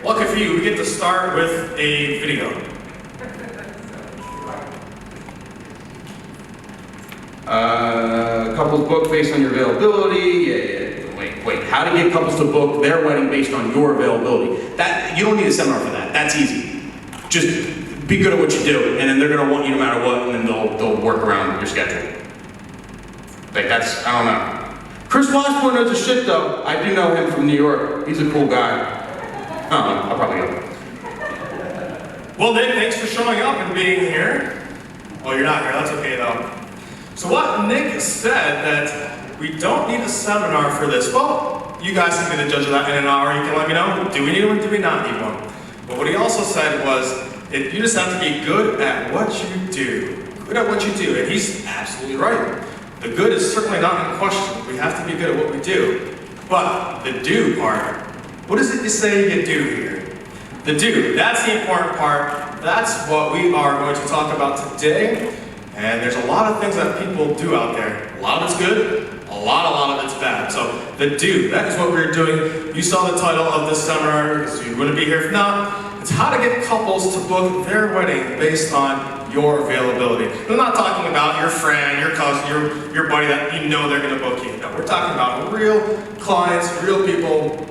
Lucky for you, we get to start with a video. Couples book based on your availability. Wait. How to get couples to book their wedding based on your availability. That you don't need a seminar for that. That's easy. Just be good at what you do, and then they're gonna want you no matter what, and then they'll work around your schedule. Like that's, I don't know. Chris Washburn knows his shit though. I do know him from New York. He's a cool guy. I'll probably go. Well, Nick, thanks for showing up and being here. Well, you're not here. That's okay though. So what Nick said that we don't need a seminar for this. Well, you guys can be the judge of that in an hour. You can let me know. Do we need one? Do we not need one? But what he also said was, if you just have to be good at what you do. Good at what you do. And he's absolutely right. The good is certainly not in question. We have to be good at what we do. But the do part, what is it you say you do here? The do, that's the important part. That's what we are going to talk about today. And there's a lot of things that people do out there. A lot of it's good, a lot of it's bad. So the do, that is what we're doing. You saw the title of this seminar, because you wouldn't be here if not. It's how to get couples to book their wedding based on your availability. We're not talking about your friend, your cousin, your buddy that you know they're gonna book you. No, we're talking about real clients, real people.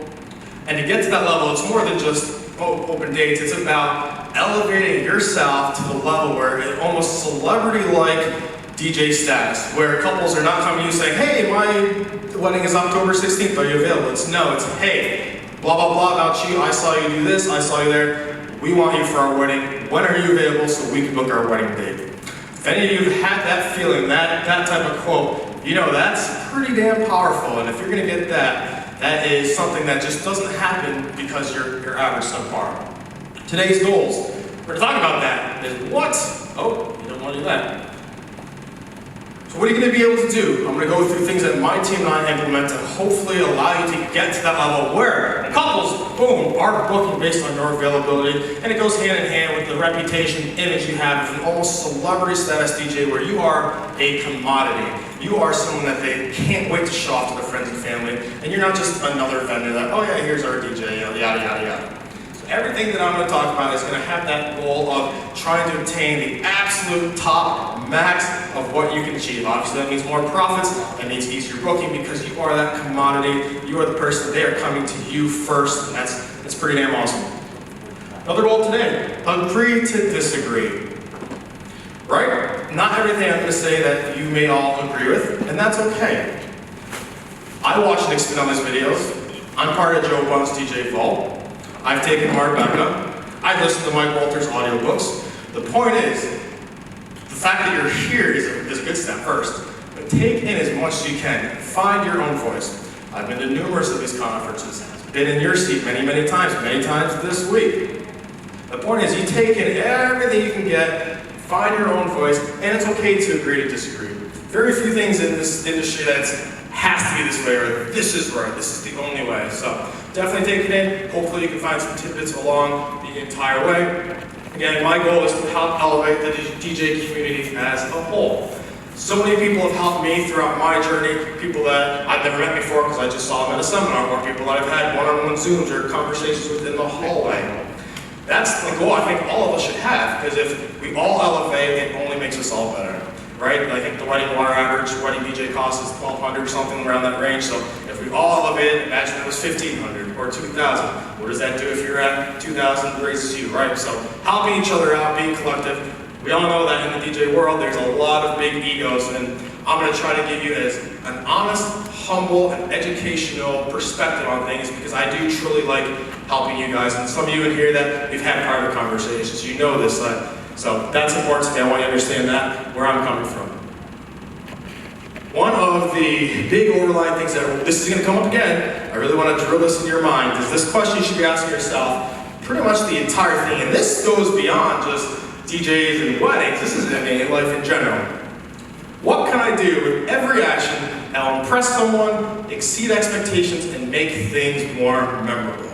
And to get to that level, it's more than just open dates. It's about elevating yourself to the level where it's almost celebrity-like DJ status, where couples are not coming to you saying, hey, my wedding is October 16th, are you available? It's hey, blah, blah, blah about you, I saw you do this, I saw you there, we want you for our wedding, when are you available so we can book our wedding date? If any of you have had that feeling, that type of quote, you know that's pretty damn powerful, and if you're gonna get that, that is something that just doesn't happen because you're average subpar. Today's goals, we're talking about that, is what? Oh, you don't want to do that. So what are you going to be able to do? I'm going to go through things that my team and I implement to hopefully allow you to get to that level where couples, boom, are booking based on your availability, and it goes hand in hand with the reputation, image you have as an almost celebrity status DJ where you are a commodity. You are someone that they can't wait to show off to their friends and family, and you're not just another vendor that, oh yeah, here's our DJ, yada, yada, yada. So everything that I'm going to talk about is going to have that goal of trying to obtain the absolute top max of what you can achieve. Obviously that means more profits, that means easier booking because you are that commodity, you are the person, they are coming to you first, and that's pretty damn awesome. Another goal today, agree to disagree. Right? Not everything I'm going to say that you may all agree with, and that's okay. I watch Nick spin on his videos. I'm part of Joe Bunn's DJ Vault. I've taken Mark Becca. I've listened to Mike Walter's audiobooks. The point is, the fact that you're here is a good step first, but take in as much as you can. Find your own voice. I've been to numerous of these conferences, been in your seat many times this week. The point is, you take in everything you can get, find your own voice, and it's okay to agree to disagree. Very few things in this industry that has to be this way, or this is right, this is the only way. So definitely take it in. Hopefully you can find some tidbits along the entire way. Again, my goal is to help elevate the DJ community as a whole. So many people have helped me throughout my journey, people that I've never met before because I just saw them at a seminar, or people that I've had one-on-one Zooms or conversations with in the hallway. That's the goal I think all of us should have, because if we all elevate, it only makes us all better, right? I think the wedding water average wedding DJ cost is $1,200 or something around that range, so if we all elevate, imagine it was $1,500 or $2,000. What does that do if you're at $2,000? It raises you, right? So helping each other out, being collective. We all know that in the DJ world, there's a lot of big egos, and I'm going to try to give you as an honest, humble, and educational perspective on things, because I do truly like helping you guys. And some of you in here that we've had private conversations, you know this. So that's important to me. I want you to understand that, where I'm coming from. One of the big overlying things that, this is going to come up again, I really want to drill this in your mind, is this question you should be asking yourself pretty much the entire thing. And this goes beyond just DJs and weddings. This is in life in general. What can I do with every action that will impress someone, exceed expectations, and make things more memorable?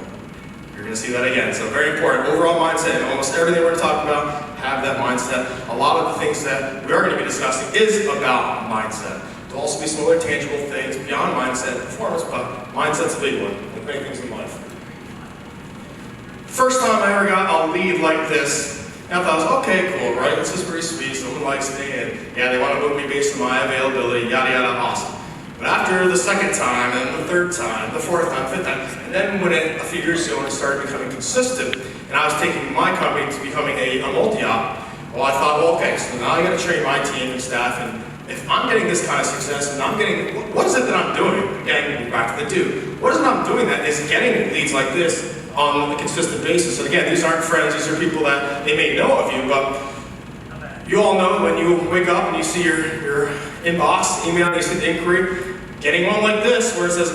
You're going to see that again. So very important. Overall mindset, and almost everything we're going to talk about, have that mindset. A lot of the things that we are going to be discussing is about mindset. There'll also be some other tangible things beyond mindset and performance, but mindset's a big one with many things in life. I ever got a lead like this, and I thought, okay, cool, right? This is pretty sweet, someone likes me, and yeah, they want to book me based on my availability, yada yada, awesome. But after the second time, and the third time, the fourth time, fifth time, and then when a few years ago when it started becoming consistent, and I was taking my company to becoming a multi-op, well, I thought, well, okay, so now I got to train my team and staff, and if I'm getting this kind of success, and I'm getting, what is it that I'm doing? Again, back to the do. What is it I'm doing that is getting leads like this on a consistent basis? And again, these aren't friends, these are people that they may know of you, but you all know when you wake up and you see your inbox, email, you see the inquiry, getting one like this where it says,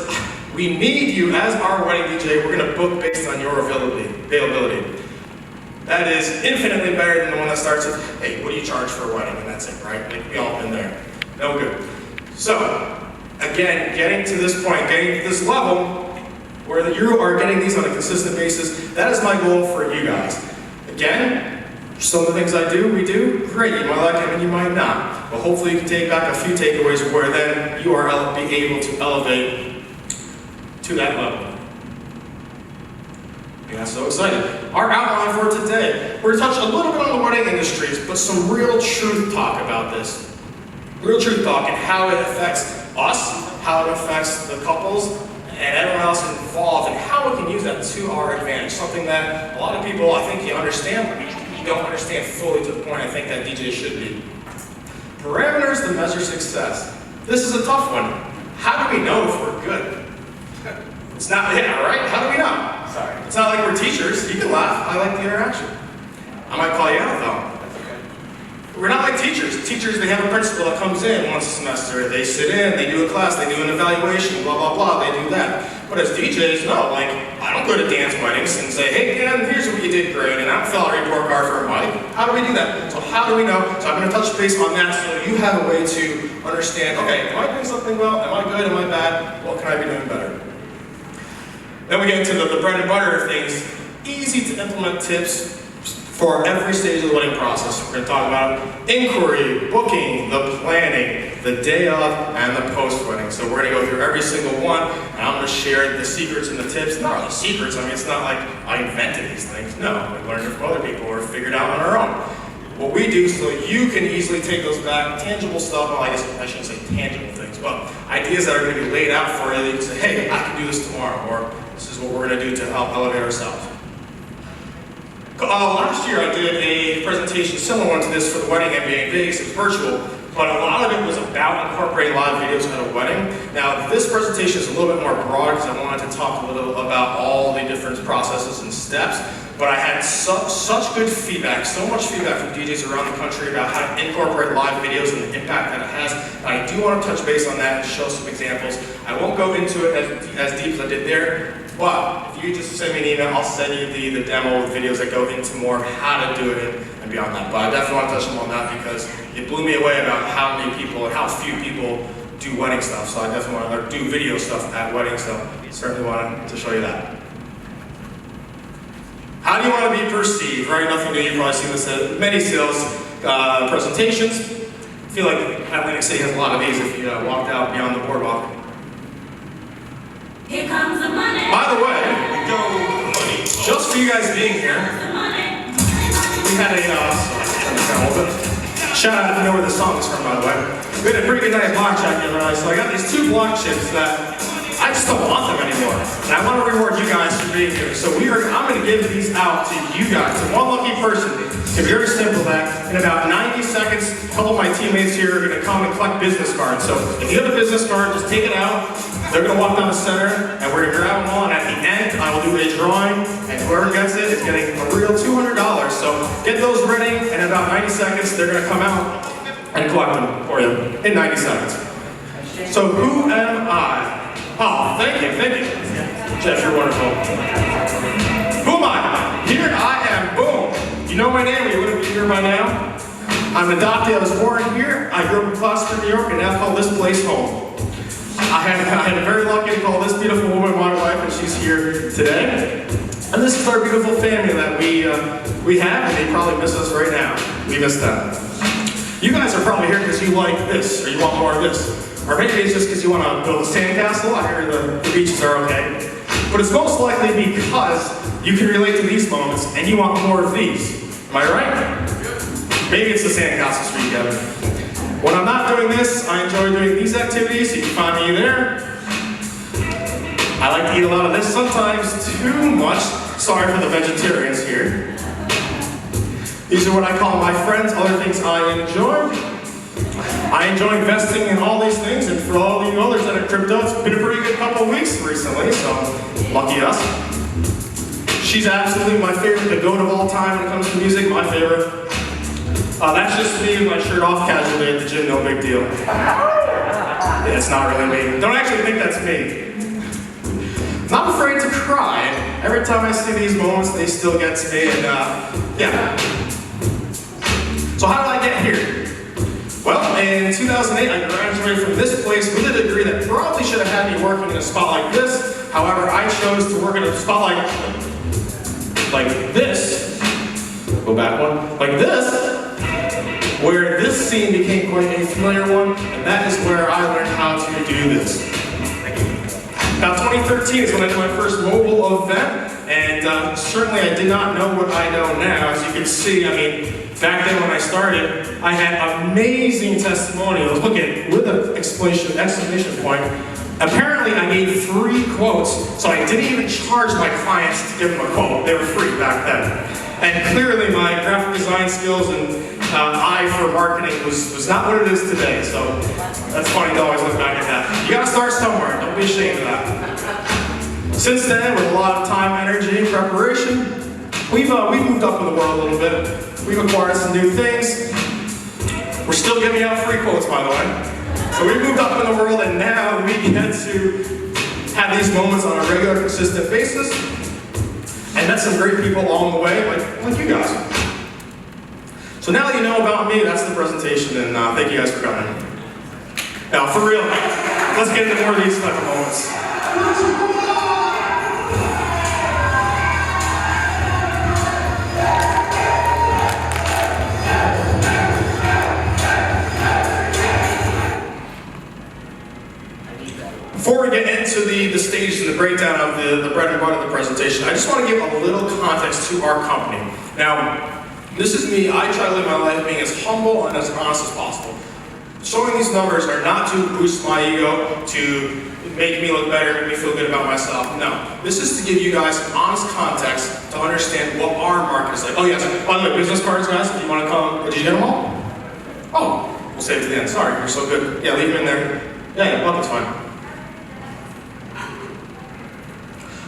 we need you as our wedding DJ, we're going to book based on your availability. That is infinitely better than the one that starts with, hey, what do you charge for a wedding? And that's it, right? Like, we all been there. No good. So, again, getting to this point, getting to this level where you are getting these on a consistent basis, that is my goal for you guys. Again, some of the things I do, we do, great. You might like them and you might not. But hopefully you can take back a few takeaways where then you are being able to elevate to that level. I'm so excited. Our outline for today, we're going to touch a little bit on the wedding industries, but some real truth talk about this. Real truth talk and how it affects us, how it affects the couples, and everyone else involved, and how we can use that to our advantage. Something that a lot of people, I think, you understand, but you don't understand fully to the point I think that DJs should be. Parameters to measure success. This is a tough one. How do we know if we're good? It's not, yeah, right? How do we know? Sorry. It's not like we're teachers. You can laugh. I like the interaction. I might call you out though. That's okay. We're not like teachers. Teachers, they have a principal that comes in once a semester. They sit in, they do a class, they do an evaluation, blah, blah, blah. They do that. But as DJs, no. Like, I don't go to dance weddings and say, hey, Dan, here's what you did great, and I fill out a report card for a mic. How do we do that? So how do we know? So I'm going to touch base on that so you have a way to understand, okay, am I doing something well? Am I good? Am I bad? What can I be doing better? Then we get into the bread and butter of things. Easy to implement tips for every stage of the wedding process. We're going to talk about inquiry, booking, the planning, the day of, and the post-wedding. So we're going to go through every single one, and I'm going to share the secrets and the tips. Not really secrets, I mean, it's not like I invented these things. No, we learned it from other people or figured out on our own. What we do so you can easily take those back, tangible stuff, well, I guess I shouldn't say tangible things, but ideas that are going to be laid out for you. You can say, hey, I can do this tomorrow, or this is what we're going to do to help elevate ourselves. Last year I did a presentation similar one to this for the wedding MBA in Vegas. It was virtual, but a lot of it was about incorporating live videos at a wedding. Now this presentation is a little bit more broad because I wanted to talk a little about all the different processes and steps, but I had such good feedback, so much feedback from DJs around the country about how to incorporate live videos and the impact that it has. And I do want to touch base on that and show some examples. I won't go into it as deep as I did there, but if you just send me an email, I'll send you the demo with videos that go into more of how to do it and beyond that. But I definitely want to touch on that because it blew me away about how many people and how few people do wedding stuff. So I definitely want to do video stuff at weddings, so certainly wanted to show you that. How do you want to be perceived, right? Nothing new, you've probably seen this at many sales presentations. I feel like Atlantic City has a lot of these if you walked out beyond the boardwalk. Here comes the money. By the way, just for you guys being here, we had shout out if you know where the song is from, by the way. We had a pretty good night at blackjack the other night, so I got these 2 block chips that I just don't want them anymore. And I want to reward you guys for being here. So I'm going to give these out to you guys, to one lucky person. It's very simple that in about 90 seconds, a couple of my teammates here are going to come and collect business cards. So if you have a business card, just take it out. They're going to walk down the center, and we're going to grab them all, and at the end, I will do a drawing, and whoever gets it is getting a real $200. So get those ready, and in about 90 seconds, they're going to come out and collect them for you in 90 seconds. So who am I? Oh, thank you. Jeff, you're wonderful. Who am I? Here I am, boom. You know my name, or you wouldn't be here by now. I'm adopted, I was born here. I grew up in Gloucester, New York, and now call this place home. I had very lucky to call this beautiful woman my wife, and she's here today. And this is our beautiful family that we have, and they probably miss us right now. We miss them. You guys are probably here because you like this, or you want more of this. Or maybe it's just because you want to build a sandcastle. I hear the beaches are okay. But it's most likely because you can relate to these moments and you want more of these. Am I right? Maybe it's the sandcastles for you, Kevin. When I'm not doing this, I enjoy doing these activities, so you can find me there. I like to eat a lot of this, sometimes too much. Sorry for the vegetarians here. These are what I call my friends, other things I enjoy. I enjoy investing in all these things, and for all you others that are crypto, it's been a pretty good couple of weeks recently, so lucky us. She's absolutely my favorite, the goat of all time when it comes to music, my favorite. That's just me with my shirt off casually at the gym, no big deal. Yeah, it's not really me. Don't actually think that's me. Not afraid to cry. Every time I see these moments, they still get to me, and yeah. So how did I get here? Well, in 2008, I graduated from this place with a degree that probably should have had me working in a spot like this. However, I chose to work in a spot like this. Go back one. Like this, where this scene became quite a familiar one, and that is where I learned how to do this. Now, 2013 is when I did my first mobile event, and certainly I did not know what I know now. As you can see, I mean, back then when I started, I had amazing testimonials. Look at, with an exclamation point. Apparently, I gave 3 quotes, so I didn't even charge my clients to give them a quote. They were free back then. And clearly, my graphic design skills and eye for marketing was not what it is today. So that's funny to always look back at that. You gotta start somewhere. Don't be ashamed of that. Since then, with a lot of time, energy, and preparation, we've moved up in the world a little bit. We've acquired some new things. We're still giving out free quotes, by the way. So we've moved up in the world, and now we get to have these moments on a regular, consistent basis, and met some great people along the way, like you guys. So now that you know about me, that's the presentation, and thank you guys for coming. Now, for real, let's get into more of these type of moments. Before we get into the stage and the breakdown of the bread and butter of the presentation, I just want to give a little context to our company. Now, this is me. I try to live my life being as humble and as honest as possible. Showing these numbers are not to boost my ego, to make me look better, make me feel good about myself. No. This is to give you guys honest context to understand what our market is like. Oh yes, by the way, business cards, guys, if you want to come, did you get them all? Oh, we'll save it to the end. Sorry, you're so good. Yeah, leave them in there. Yeah, bucket's fine.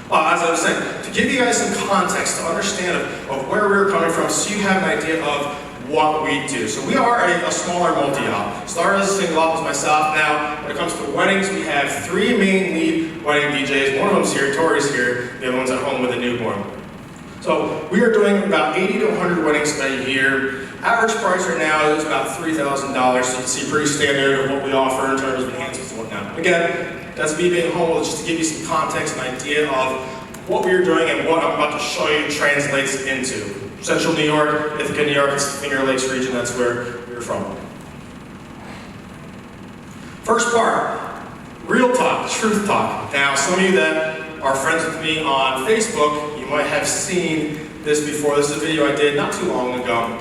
As I was saying, to give you guys some context, to understand of where we're coming from, so you have an idea of what we do. So we are a smaller multi-op. Started as a single op as myself. Now, when it comes to weddings, we have 3 main lead wedding DJs. One of them's here, Tori's here. The other one's at home with a newborn. So we are doing about 80 to 100 weddings a year. Average price right now is about $3,000. So you can see pretty standard of what we offer in terms of enhancements and whatnot. Again, that's me being humble, just to give you some context and idea of what we're doing and what I'm about to show you translates into. Central New York, Ithaca, New York, it's the Finger Lakes region, that's where we're from. First part, real talk, truth talk. Now, some of you that are friends with me on Facebook, you might have seen this before. This is a video I did not too long ago.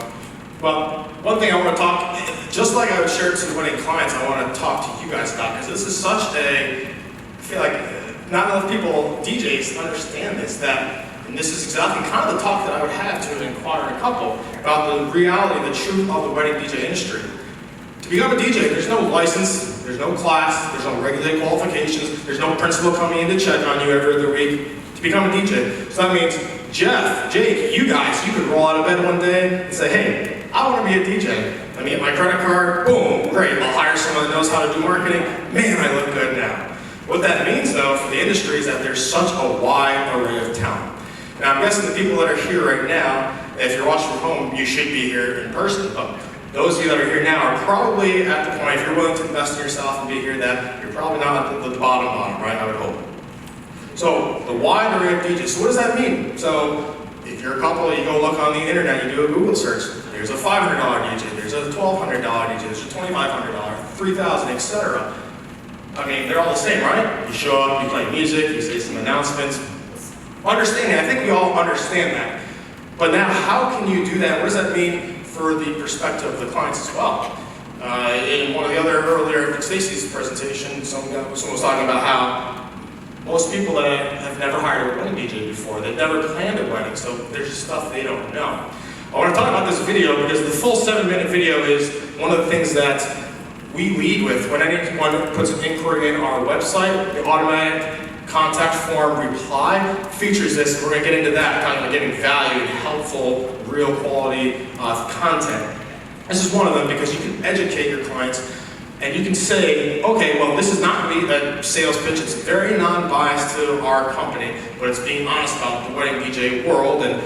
But one thing I want to talk, just like I would share it to the wedding clients, I want to talk to you guys about, because this is such a, I feel like not enough people, DJs, understand this, and this is exactly kind of the talk that I would have to an inquiring couple about the reality, the truth of the wedding DJ industry. To become a DJ, there's no license, there's no class, there's no regulated qualifications, there's no principal coming in to check on you every other week to become a DJ. So that means Jeff, Jake, you guys, you could roll out of bed one day and say, hey, I want to be a DJ. Let me get my credit card, boom, great. I'll hire someone that knows how to do marketing. Man, I look good now. What that means, though, for the industry is that there's such a wide array of talent. Now, I'm guessing the people that are here right now, if you're watching from home, you should be here in person. But those of you that are here now are probably at the point, if you're willing to invest in yourself and be here, that you're probably not at the bottom, right? I would hope. So, the wide array of DJs. So what does that mean? So, if you're a couple, you go look on the internet, you do a Google search. There's a $500 DJ, there's a $1,200 DJ, there's a $2,500, $3,000, etc. I mean, they're all the same, right? You show up, you play music, you say some announcements, Understanding, I think we all understand that. But now, how can you do that? What does that mean for the perspective of the clients as well? In one of the other earlier, I think Stacy's presentation, someone was talking about how most people that have never hired a wedding DJ before, they've never planned a wedding, so there's just stuff they don't know. I want to talk about this video because the full 7-minute video is one of the things that we lead with. When anyone puts an inquiry in our website, the automatic contact form reply features this, and we're going to get into that, talking about getting value and helpful, real quality content. This is one of them because you can educate your clients and you can say, okay, well, this is not going to be a sales pitch. It's very non-biased to our company, but it's being honest about the wedding DJ world and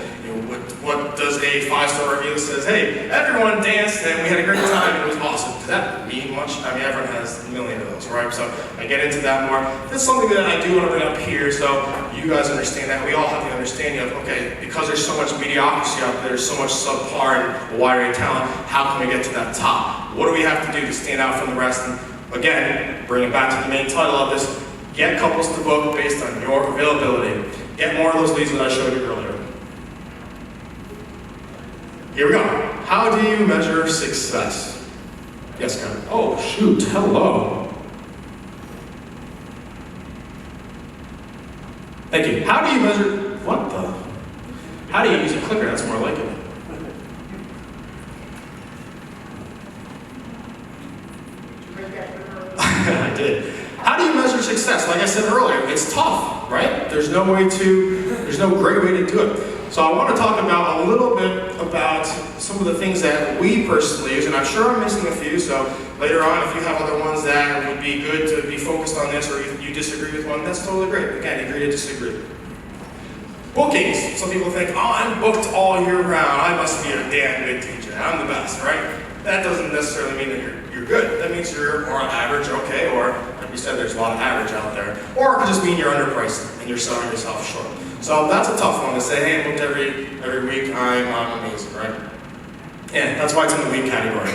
what does a 5-star review that says, hey, everyone danced and we had a great time and it was awesome. Does that mean much? I mean, everyone has a million of those, right? So I get into that more. That's something that I do want to bring up here so you guys understand that. We all have the understanding of, okay, because there's so much mediocrity out there, there's so much subpar and wide array talent, how can we get to that top? What do we have to do to stand out from the rest? And again, bring it back to the main title of this, get couples to book based on your availability. Get more of those leads that I showed you earlier. Here we go. How do you measure success? Yes, Kevin. Oh, shoot. Hello. Thank you. How do you measure... What the... How do you use a clicker? That's more like it. I did. How do you measure success? Like I said earlier, it's tough, right? There's no great way to do it. So I want to talk about a little bit about some of the things that we personally use, and I'm sure I'm missing a few, so later on if you have other ones that would be good to be focused on this, or if you disagree with one, that's totally great. Again, agree to disagree. Bookings. Some people think, oh, I'm booked all year round. I must be a damn good DJ. I'm the best, right? That doesn't necessarily mean that you're good. That means you're more average, okay, or like we said, there's a lot of average out there. Or it could just mean you're underpriced and you're selling yourself short. So that's a tough one to say, hey, I'm booked every week, I'm amazing, right? And that's why it's in the week category.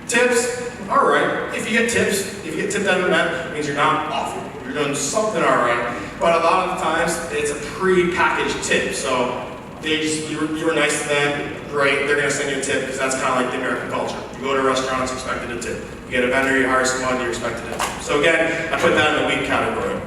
Tips, all right. If you get tips, if you get tipped out of an event, it means you're not awful. You're doing something all right. But a lot of the times, it's a pre-packaged tip. So you were nice to them, great, they're gonna send you a tip because that's kind of like the American culture. You go to a restaurant, it's expected a tip. You get a vendor, you hire someone, you're expected a tip. So again, I put that in the week category.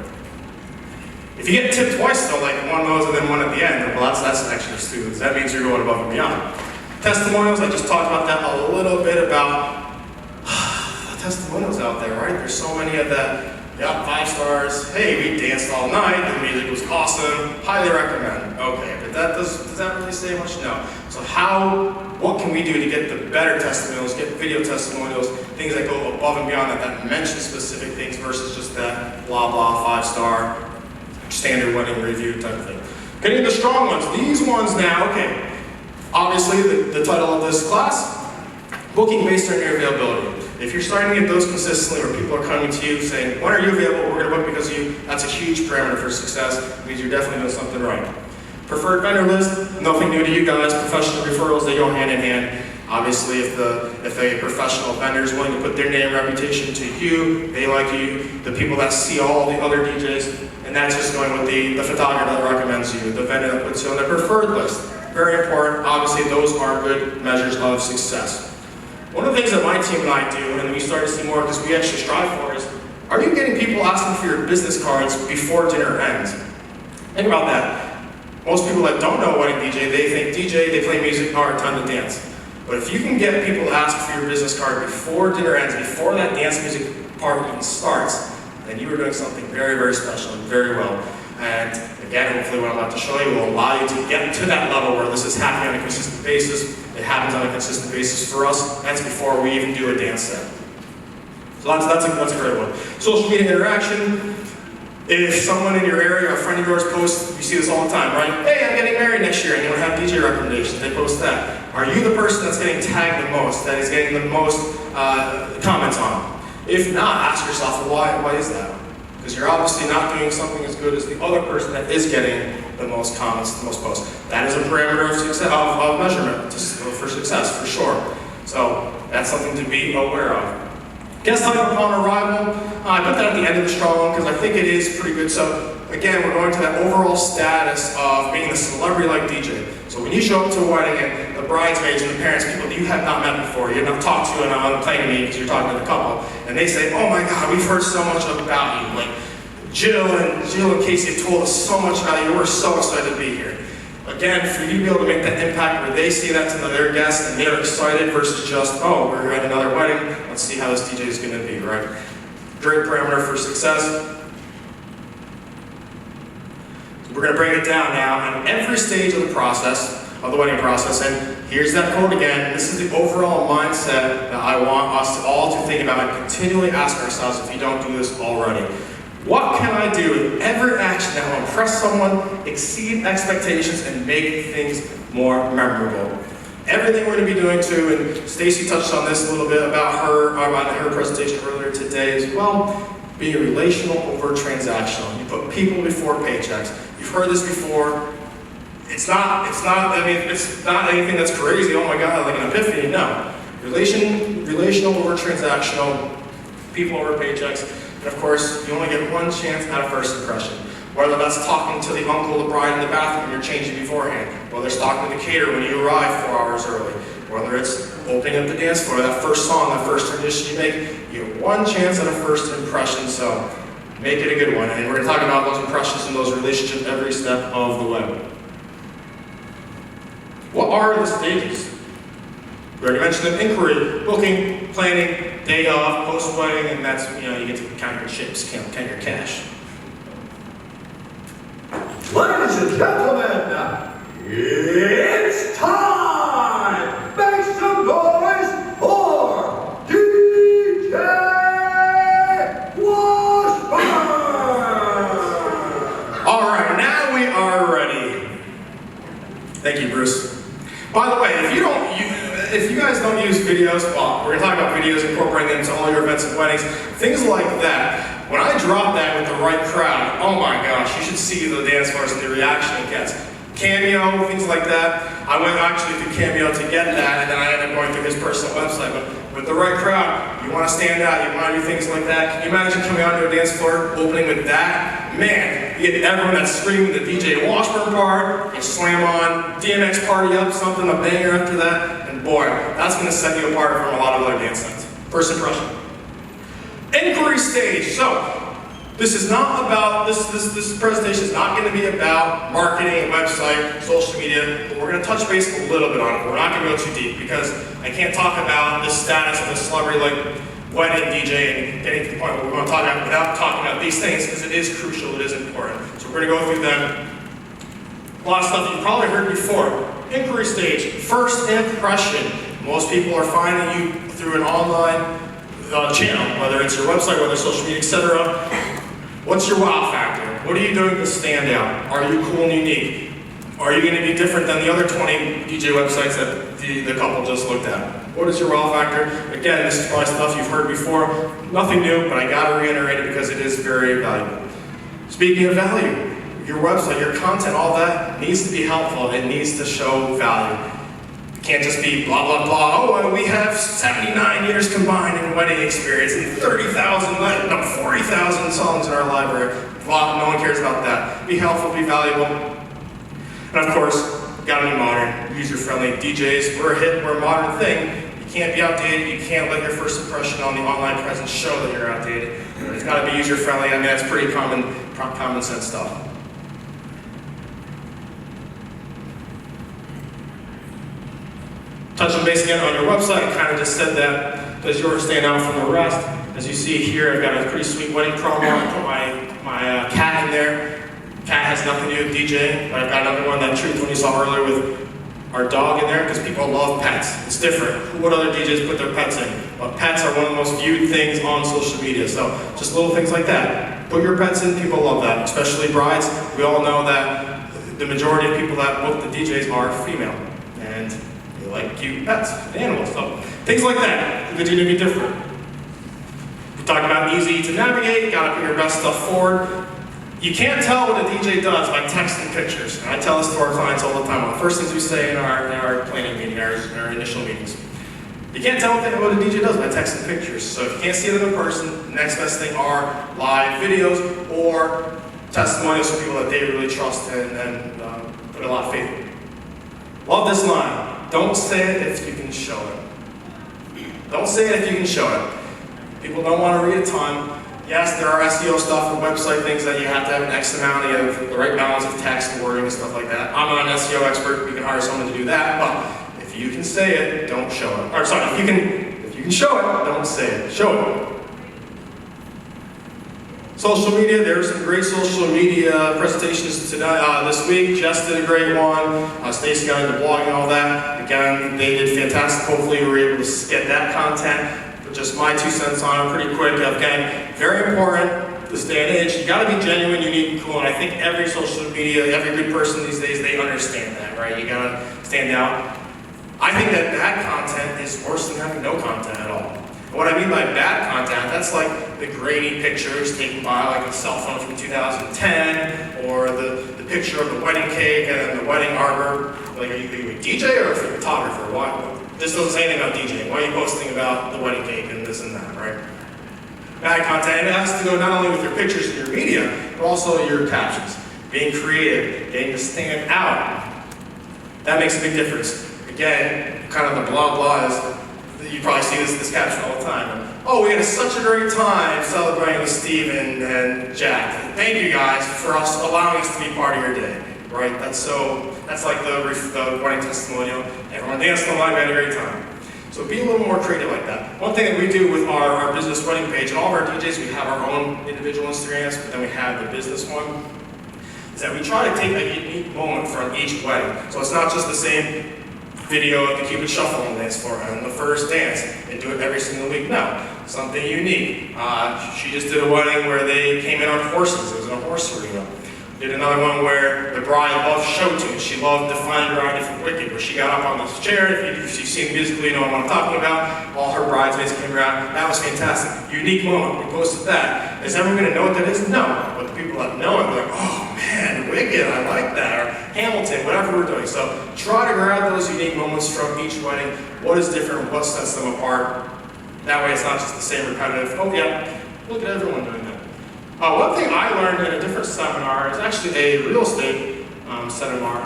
If you get tipped twice though, like one of those and then one at the end, well that's extra students. That means you're going above and beyond. Testimonials, I just talked about that a little bit about the testimonials out there, right? There's so many of that. Yeah, 5 stars. Hey, we danced all night. The music was awesome. Highly recommend. Okay, but does that really say much? No. So what can we do to get the better testimonials, get video testimonials, things that go above and beyond that mention specific things versus just that blah blah 5-star standard wedding review type of thing. Getting the strong ones. These ones now, okay. Obviously, the title of this class, booking based on your availability. If you're starting to get those consistently, or people are coming to you saying, when are you available, we're going to book because of you, that's a huge parameter for success. It means you're definitely doing something right. Preferred vendor list, nothing new to you guys. Professional referrals, they go hand in hand. Obviously, if a professional vendor is willing to put their name and reputation to you, they like you, the people that see all the other DJs, and that's just going with the photographer that recommends you, the vendor that puts you on their preferred list. Very important. Obviously, those are good measures of success. One of the things that my team and I do, and we start to see more because we actually strive for, is, are you getting people asking for your business cards before dinner ends? Think about that. Most people that don't know wedding DJ, they think DJ, they play music, hard time to dance. But if you can get people to ask for your business card before dinner ends, before that dance music part even starts, then you are doing something very, very special and very well. And again, hopefully what I'm about to show you will allow you to get to that level where this is happening on a consistent basis. It happens on a consistent basis for us. That's before we even do a dance set. So that's a great one. Social media interaction. If someone in your area or a friend of yours posts, you see this all the time, right? Hey, I'm getting married next year, and you don't have DJ recommendations. They post that. Are you the person that's getting tagged the most, that is getting the most comments on? If not, ask yourself, well, why is that? Because you're obviously not doing something as good as the other person that is getting the most comments, the most posts. That is a parameter of success, of measurement for success, for sure. So that's something to be aware of. Guest time upon arrival. I put that at the end of the strong because I think it is pretty good. So again, we're going to that overall status of being the celebrity-like DJ. So when you show up to a wedding and the bridesmaids and the parents, people that you have not met before, you have not talked to on a plane meeting because you're talking to the couple, and they say, oh my God, we've heard so much about you. Like Jill and Casey have told us so much about you. We're so excited to be here. Again, for you to be able to make that impact where they see that to their guests and they're excited versus just, oh, we're at another wedding, let's see how this DJ is going to be, right? Great parameter for success. So we're going to break it down now on every stage of the process, of the wedding process, and here's that quote again. This is the overall mindset that I want us all to think about and continually ask ourselves if you don't do this already. What can I do with every action that will impress someone, exceed expectations, and make things more memorable? Everything we're going to be doing too, and Stacy touched on this a little bit about her presentation earlier today as well, being relational over transactional. You put people before paychecks. You've heard this before. It's not anything that's crazy, oh my God, like an epiphany, no. Relational over transactional, people over paychecks. And of course, you only get one chance at a first impression. Whether that's talking to the uncle, the bride in the bathroom when you're changing beforehand, whether it's talking to the caterer when you arrive 4 hours early, whether it's opening up the dance floor, that first song, that first transition you make, you get one chance at a first impression, so make it a good one. And we're going to talk about those impressions and those relationships every step of the way. What are the stages? We already mentioned them: inquiry, booking, planning, day of, post-wedding, and that's, you get to count your chips, count your cash. Ladies and gentlemen, it's time! Make some noise for DJ Washburn! All right, now we are ready. Thank you, Bruce. By the way, if you guys don't use videos, well, we're going to talk about videos, incorporating them into all your events and weddings, things like that. When I drop that with the right crowd, oh my gosh, you should see the dance floors and the reaction it gets. Cameo, things like that. I went actually through Cameo to get that, and then I ended up going through his personal website. But with the right crowd, you want to stand out, you want to do things like that. Can you imagine coming onto a dance floor, opening with that? Man, you get everyone that's screaming the DJ Washburn part, you slam on DMX Party Up, something, a banger after that, and boy, that's going to set you apart from a lot of other dance nights. First impression. Inquiry stage. So, this is not about, this presentation is not going to be about marketing, website, social media, but we're going to touch base a little bit on it. We're not going to go too deep because I can't talk about the status of a celebrity like wedding DJ and getting to the point where we're going to talk about without talking about these things because it is crucial, it is important. So we're going to go through them. A lot of stuff that you've probably heard before. Inquiry stage, first impression. Most people are finding you through an online channel, whether it's your website, whether it's social media, etc. What's your wow factor? What are you doing to stand out? Are you cool and unique? Are you going to be different than the other 20 DJ websites that the couple just looked at? What is your wow factor? Again, this is probably stuff you've heard before. Nothing new, but I got to reiterate it because it is very valuable. Speaking of value, your website, your content, all that needs to be helpful. It needs to show value. It can't just be blah, blah, blah. Oh, we have 79 years combined in wedding experience and 40,000 songs in our library. Well, no one cares about that. Be helpful, be valuable. And of course, gotta be modern, user-friendly. DJs, we're a hit, we're a modern thing. You can't be outdated, you can't let your first impression on the online presence show that you're outdated. It's gotta be user-friendly. I mean, that's pretty common sense stuff. Touching base again on your website, I kind of just said that. Does yours stand out from the rest? As you see here, I've got a pretty sweet wedding promo. I put my cat in there. Cat has nothing to do with DJing, but I've got another one, that truth one you saw earlier with our dog in there, because people love pets. It's different. What other DJs put their pets in? Well, pets are one of the most viewed things on social media, so just little things like that. Put your pets in, people love that, especially brides. We all know that the majority of people that book the DJs are female, and they like cute pets, animals, so things like that. Continue to be different. We talk about easy to navigate, gotta put your best stuff forward. You can't tell what a DJ does by texting pictures. And I tell this to our clients all the time. One of the first things we say in our planning meeting, our initial meetings. You can't tell what a DJ does by texting pictures. So if you can't see them in person, the next best thing are live videos or testimonials from people that they really trust and put a lot of faith in. Love this line. Don't say it if you can show it. Don't say it if you can show it. People don't want to read a ton. Yes, there are SEO stuff and website things that you have to have an X amount of the right balance of text and wording and stuff like that. I'm not an SEO expert. You can hire someone to do that. But if you can say it, don't show it. Or sorry, if you can show it, don't say it. Show it. Social media, there are some great social media presentations today, this week. Jess did a great one. Stacy got into blogging and all that. Again, they did fantastic. Hopefully you were able to get that content. But just my 2 cents on it pretty quick. Again, very important this day and age. You gotta be genuine, unique, and cool. And I think every social media, every good person these days, they understand that, right? You gotta stand out. I think that bad content is worse than having no content at all. And what I mean by bad content, that's like the grainy pictures taken by like a cell phone from 2010, or the picture of the wedding cake and the wedding arbor. Like, are you a DJ or a photographer? Why? This doesn't say anything about DJing. Why are you posting about the wedding cake and this and that, right? Bad content, and it has to go not only with your pictures and your media, but also your captions. Being creative, getting to stand out. That makes a big difference. Again, kind of the blah blah is, you probably see this caption all the time. Oh, we had such a great time celebrating with Steven and Jack. Thank you guys for allowing us to be part of your day, right? That's like the wedding testimonial. Everyone danced online, we had a great time. So be a little more creative like that. One thing that we do with our business wedding page, and all of our DJs, we have our own individual Instagrams, but then we have the business one, is that we try to take a unique moment from each wedding. So it's not just the same video of the Cupid Shuffle on the dance floor and the first dance and do it every single week. No, something unique. She just did a wedding where they came in on horses. It was in a horse arena. Did another one where the bride loved show tunes. She loved Define Your Identity from Wicked, where she got up on this chair. If you've seen the musical, you know what I'm talking about. All her bridesmaids came around. That was fantastic. Unique moment. We posted that. Is everyone going to know what that is? No. But the people that know it, they're like, oh man, Wicked, I like that. Or Hamilton, whatever we're doing. So try to grab those unique moments from each wedding. What is different? What sets them apart? That way it's not just the same repetitive, oh yeah, look at everyone doing that. One thing I learned in a different seminar is actually a real estate seminar.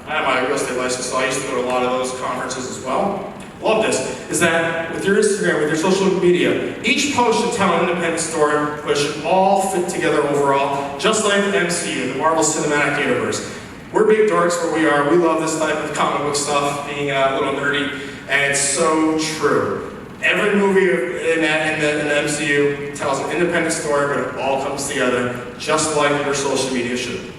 I have my real estate license, so I used to go to a lot of those conferences as well. Love this, is that with your Instagram, with your social media, each post should tell an independent story, but it should all fit together overall, just like the MCU, the Marvel Cinematic Universe. We're big dorks where we are. We love this type of comic book stuff, being a little nerdy, and it's so true. Every movie in the MCU tells an independent story, but it all comes together, just like your social media should.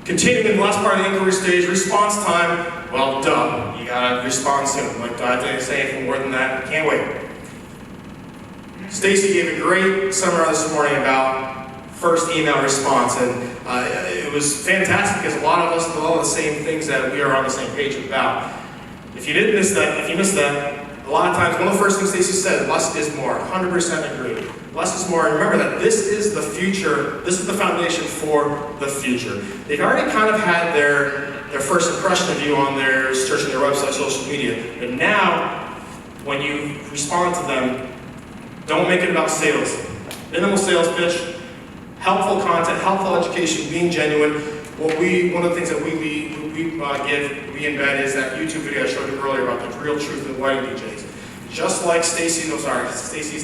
Continuing in the last part of the inquiry stage, response time. Well, duh, you gotta respond soon. Like, I didn't say anything more than that. Can't wait. Stacy gave a great seminar this morning about first email response, and it was fantastic because a lot of us do all the same things that we are on the same page about. If you missed that, a lot of times, one of the first things Stacy said, less is more, 100% agree. Less is more, and remember that this is the future, this is the foundation for the future. They've already kind of had their first impression of you on their searching their website, social media, but now, when you respond to them, don't make it about sales. Minimal sales pitch, helpful content, helpful education, being genuine. One of the things that we embed is that YouTube video I showed you earlier about the real truth of wedding DJs. Just like Stacy's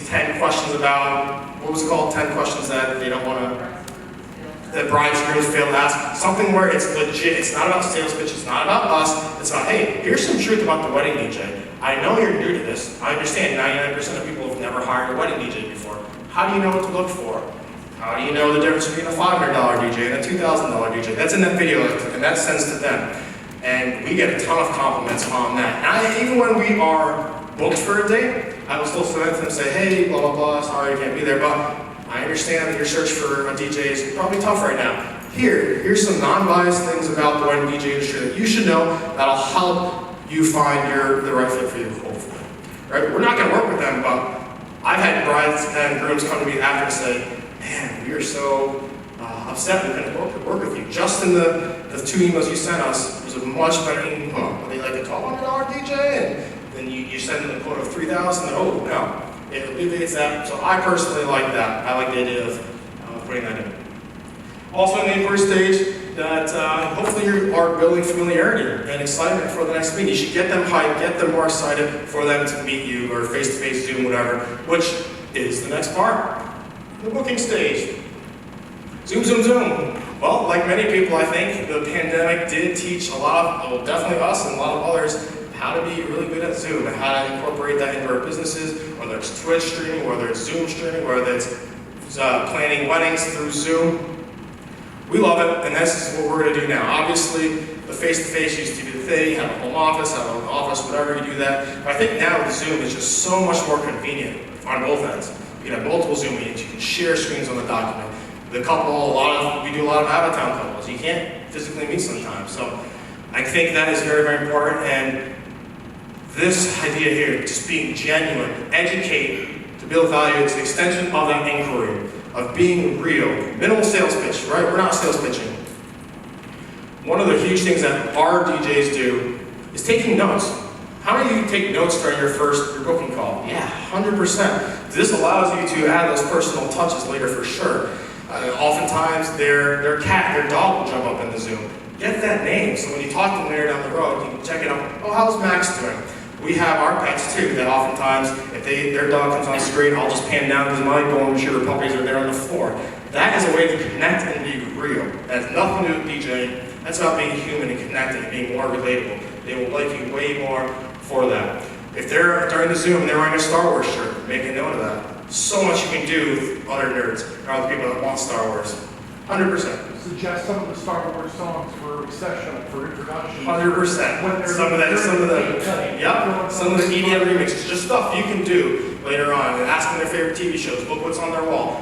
10 questions about, what was it called? 10 questions that they don't want to, that brides and grooms fail to ask. Something where it's legit, it's not about sales pitch, it's not about us, it's about, hey, here's some truth about the wedding DJ. I know you're new to this. I understand 99% of people have never hired a wedding DJ before. How do you know what to look for? How do you know the difference between a $500 DJ and a $2,000 DJ? That's in that video, and that sends to them. And we get a ton of compliments on that. And even when we are booked for a date, I will still send it to them and say, hey, blah, blah, blah, sorry you can't be there, but I understand that your search for a DJ is probably tough right now. Here's some non-biased things about the wedding DJ industry that you should know that'll help you find the right fit for you, hopefully. Right? We're not going to work with them, but I've had brides and grooms come to me after and say, man, we are so upset we couldn't work with you. Just in the 2 emails you sent us, it was a much better email. Are they like a $1,200 DJ? And then you send them a quote of $3,000, oh no. It alleviates that. So I personally like that. I like the idea of putting that in. Also in the inquiry stage, that hopefully you are building familiarity and excitement for the next meeting. You should get them hyped, get them more excited for them to meet you, or face-to-face Zoom, whatever, which is the next part, the booking stage. Zoom, zoom, zoom. Well, like many people, I think the pandemic did teach a lot of, well, definitely us and a lot of others, how to be really good at Zoom and how to incorporate that into our businesses, whether it's Twitch streaming, whether it's Zoom streaming, whether it's planning weddings through Zoom. We love it, and this is what we're going to do now. Obviously, the face-to-face used to be the thing, have a home office, have an office, whatever, you do that. But I think now with Zoom is just so much more convenient on both ends. You can have multiple Zoom meetings, you can share screens on the document. The couple, we do a lot of out-of-town couples. You can't physically meet sometimes. So I think that is very, very important. And this idea here, just being genuine, educate, to build value, it's an extension of that inquiry, of being real. Minimal sales pitch, right? We're not sales pitching. One of the huge things that our DJs do is taking notes. How many of you take notes during your booking call? Yeah, 100%. This allows you to add those personal touches later for sure. Oftentimes their cat, their dog will jump up in the Zoom. Get that name, so when you talk to them later down the road, you can check it out. Oh, how's Max doing? We have our pets too, that oftentimes, if their dog comes on screen, I'll just pan down because my golden retriever puppies are there on the floor. That is a way to connect and be real. That has nothing to do with DJing. That's about being human and connecting and being more relatable. They will like you way more for that. If they're during the Zoom and they're wearing a Star Wars shirt, make a note of that. So much you can do with other nerds or other people that want Star Wars. 100%. Suggest some of the Star Wars songs for recession, for introduction. 100%. Some of the EDM remixes, just stuff you can do later on. And ask them their favorite TV shows. Look what's on their wall.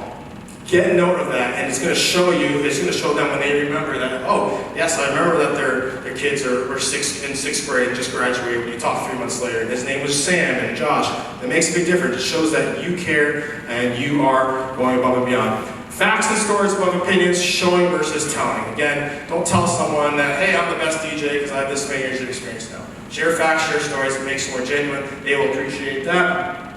Get note of that, and it's going to show you. It's going to show them when they remember that. Oh, yes, I remember that their kids were in sixth grade and just graduated. When you talk 3 months later, and his name was Sam and Josh. It makes a big difference. It shows that you care and you are going above and beyond. Facts and stories above opinions, showing versus telling. Again, don't tell someone that, hey, I'm the best DJ because I have this many years of experience now. Share facts, share stories, it makes it more genuine. They will appreciate that.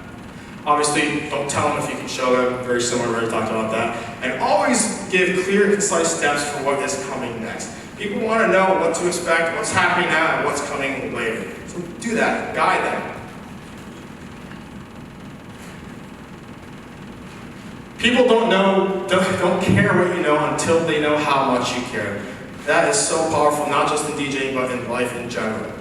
Obviously, don't tell them if you can show them. Very similar, we already talked about that. And always give clear and concise steps for what is coming next. People want to know what to expect, what's happening now, and what's coming later. So do that, guide them. People don't care what you know until they know how much you care. That is so powerful, not just in DJing, but in life in general.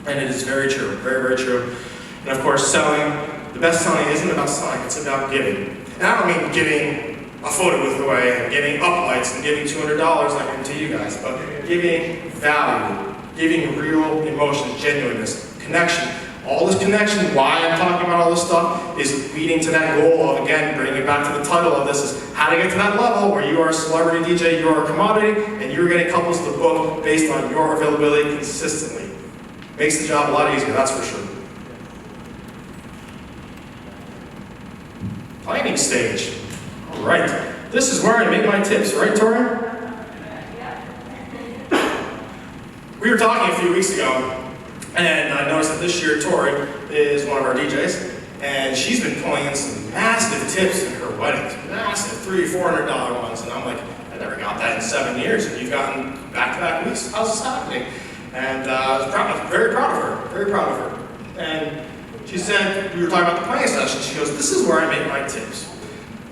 And it is very true, very, very true. And of course, selling. The best selling isn't about selling, it's about giving. And I don't mean giving a photo booth away, and giving uplights, and giving $200 like I'm to you guys, but giving value, giving real emotions, genuineness, connection. All this connection, why I'm talking about all this stuff, is leading to that goal of, again, bringing it back to the title of this, is how to get to that level where you are a celebrity DJ, you are a commodity, and you're getting couples to book based on your availability consistently. Makes the job a lot easier, that's for sure. Planning stage. All right. This is where I make my tips, right, Tori? We were talking a few weeks ago, and I noticed that this year Tori is one of our DJs, and she's been pulling in some massive tips in her weddings. Massive, $300, $400 ones. And I'm like, I never got that in 7 years, and you've gotten back-to-back weeks. How's this happening? And I was very proud of her, very proud of her. And she said, we were talking about the planning session, she goes, this is where I make my tips.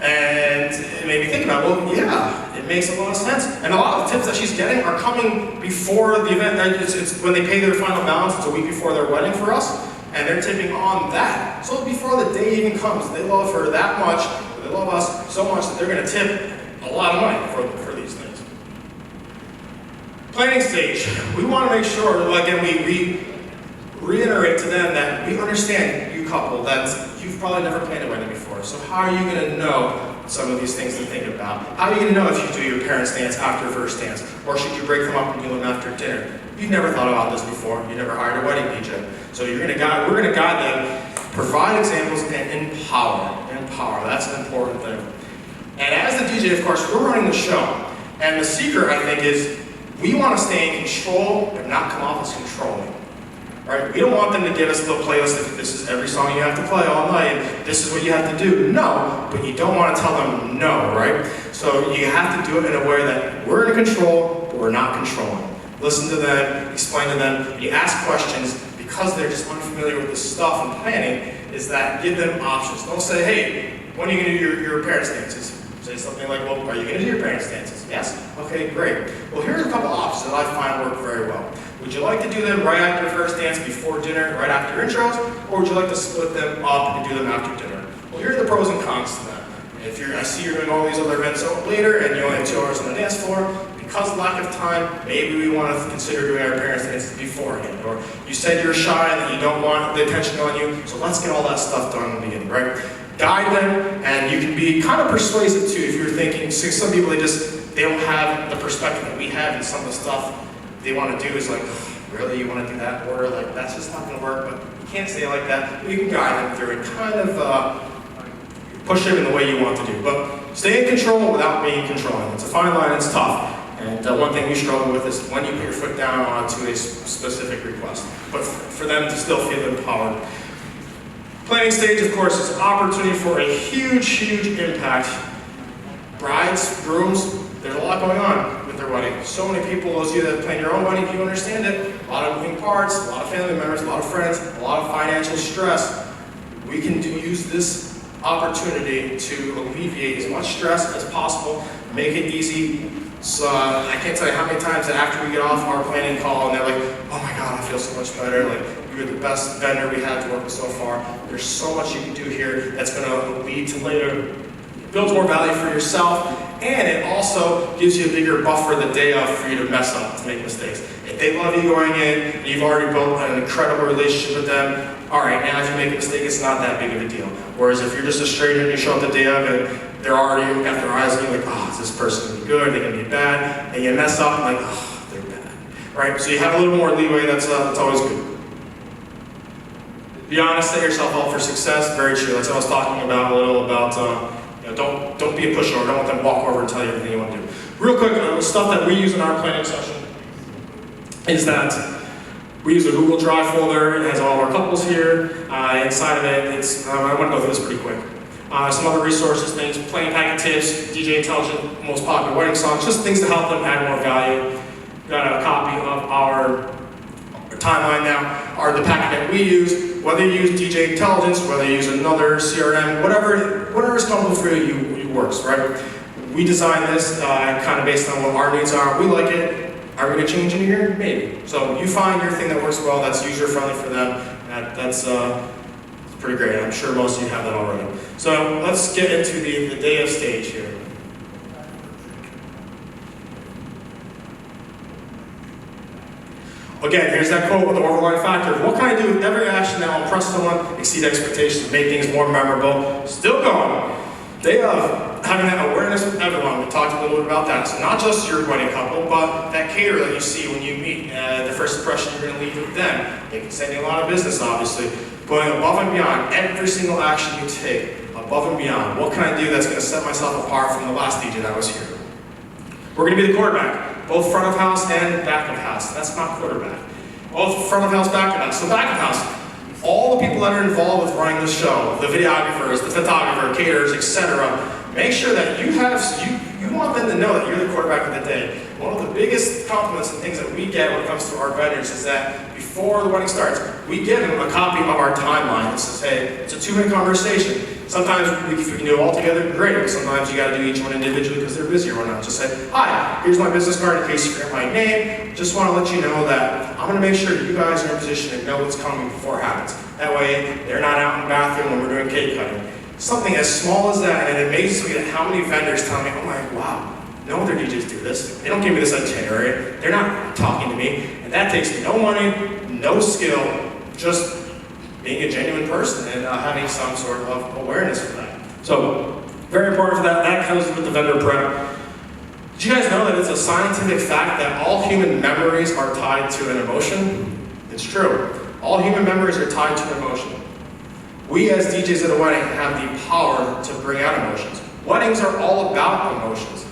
And it made me think about, well, yeah, it makes a lot of sense. And a lot of the tips that she's getting are coming before the event. It's when they pay their final balance, it's a week before their wedding for us, and they're tipping on that. So before the day even comes, they love her that much, they love us so much that they're going to tip a lot of money for these things. Planning stage. We want to make sure, again, we reiterate to them that we understand, you couple, that you've probably never planned a wedding before. So how are you going to know some of these things to think about? How are you going to know if you do your parents' dance after first dance? Or should you break them up and do them after dinner? You've never thought about this before. You never hired a wedding DJ. So we're going to guide them, provide examples, and empower. Empower, that's an important thing. And as the DJ, of course, we're running the show. And the secret, I think, is we want to stay in control, but not come off as controlling. right? We don't want them to give us a little playlist that this is every song you have to play all night, and this is what you have to do. No, but you don't want to tell them no, right? So you have to do it in a way that we're in control, but we're not controlling. Listen to them, explain to them, you ask questions because they're just unfamiliar with this stuff and planning, is that give them options. Don't say, hey, when are you going to do your parents' dances? Say something like, well, are you going to do your parents' dances? Yes? Okay, great. Well, here's a couple options that I find work very well. Would you like to do them right after your first dance, before dinner, right after your intros? Or would you like to split them up and do them after dinner? Well, here's the pros and cons to that. I see you're doing all these other events later and you only have 2 hours on the dance floor, because of lack of time, maybe we want to consider doing our parents' dances beforehand. Or you said you're shy and that you don't want the attention on you, so let's get all that stuff done in the beginning, right? Guide them, and you can be kind of persuasive too if you're thinking, see, some people, they don't have the perspective that we have, and some of the stuff they want to do is like, really, you want to do that? Or like, that's just not going to work, but you can't say it like that. But you can guide them through and kind of push them in the way you want to do. But stay in control without being controlling. It's a fine line, it's tough. And one thing we struggle with is when you put your foot down onto a specific request, but for them to still feel empowered. Planning stage, of course, is an opportunity for a huge, huge impact. Brides, grooms, there's a lot going on with their wedding. So many people, those of you that plan your own wedding, you understand it. A lot of moving parts, a lot of family members, a lot of friends, a lot of financial stress. We can use this opportunity to alleviate as much stress as possible, make it easy. So I can't tell you how many times that after we get off our planning call and they're like, oh my God, I feel so much better. Like, you're the best vendor we had to work with so far. There's so much you can do here that's going to lead to later, builds more value for yourself, and it also gives you a bigger buffer the day of for you to mess up, to make mistakes. If they love you going in, and you've already built an incredible relationship with them, all right, now if you make a mistake, it's not that big of a deal. Whereas if you're just a stranger and you show up the day of and they're already got their eyes on you, like, oh, is this person going to be good? They're going to be bad? And you mess up, and like, oh, they're bad. Right? So you have a little more leeway, that's always good. Be honest, set yourself up for success. Very true. That's what I was talking about a little about, don't be a pushover. Don't let them walk over and tell you everything you want to do. Real quick, stuff that we use in our planning session is that we use a Google Drive folder. It has all of our couples here. Inside of it, I want to go through this pretty quick. Some other resources, things, planning packet tips, DJ Intelligent, most popular wedding songs, just things to help them add more value. Got a copy of our timeline now, or the packet that we use. Whether you use DJ Intelligence, whether you use another CRM, whatever is comfortable for you works, right? We designed this kind of based on what our needs are. We like it. Are we going to change in here? Maybe. So you find your thing that works well, that's user-friendly for them. That's pretty great. I'm sure most of you have that already. So let's get into the day of stage here. Again, here's that quote with the overriding factor. What can I do with every action that will impress someone, exceed expectations, make things more memorable? Still going. Day of, having that awareness with everyone. We talked a little bit about that. So not just your wedding couple, but that caterer that you see when you meet. The first impression you're going to leave with them. They can send you a lot of business, obviously. Going above and beyond every single action you take. Above and beyond. What can I do that's going to set myself apart from the last DJ that was here? We're going to be the quarterback. Both front of house and back of house. That's not quarterback. Both front of house, back of house. So back of house, all the people that are involved with running the show, the videographers, the photographer, caterers, etc., make sure that you want them to know that you're the quarterback of the day. One of the biggest compliments and things that we get when it comes to our vendors is that before the wedding starts, we give them a copy of our timeline. It says, hey, it's a 2-minute conversation. Sometimes if we can do it all together, great. Sometimes you got to do each one individually because they're busy or whatnot. Just say, hi, here's my business card in case you forget my name. Just want to let you know that I'm going to make sure you guys are in a position to know what's coming before it happens. That way, they're not out in the bathroom when we're doing cake cutting. Something as small as that, and it amazes me that how many vendors tell me, oh my, wow, no other DJs do this. They don't give me this itinerary. They're not talking to me. And that takes no money, no skill, just being a genuine person and having some sort of awareness for that. So, very important for that. That comes with the vendor prep. Did you guys know that it's a scientific fact that all human memories are tied to an emotion? It's true. All human memories are tied to an emotion. We as DJs at a wedding have the power to bring out emotions. Weddings are all about emotions.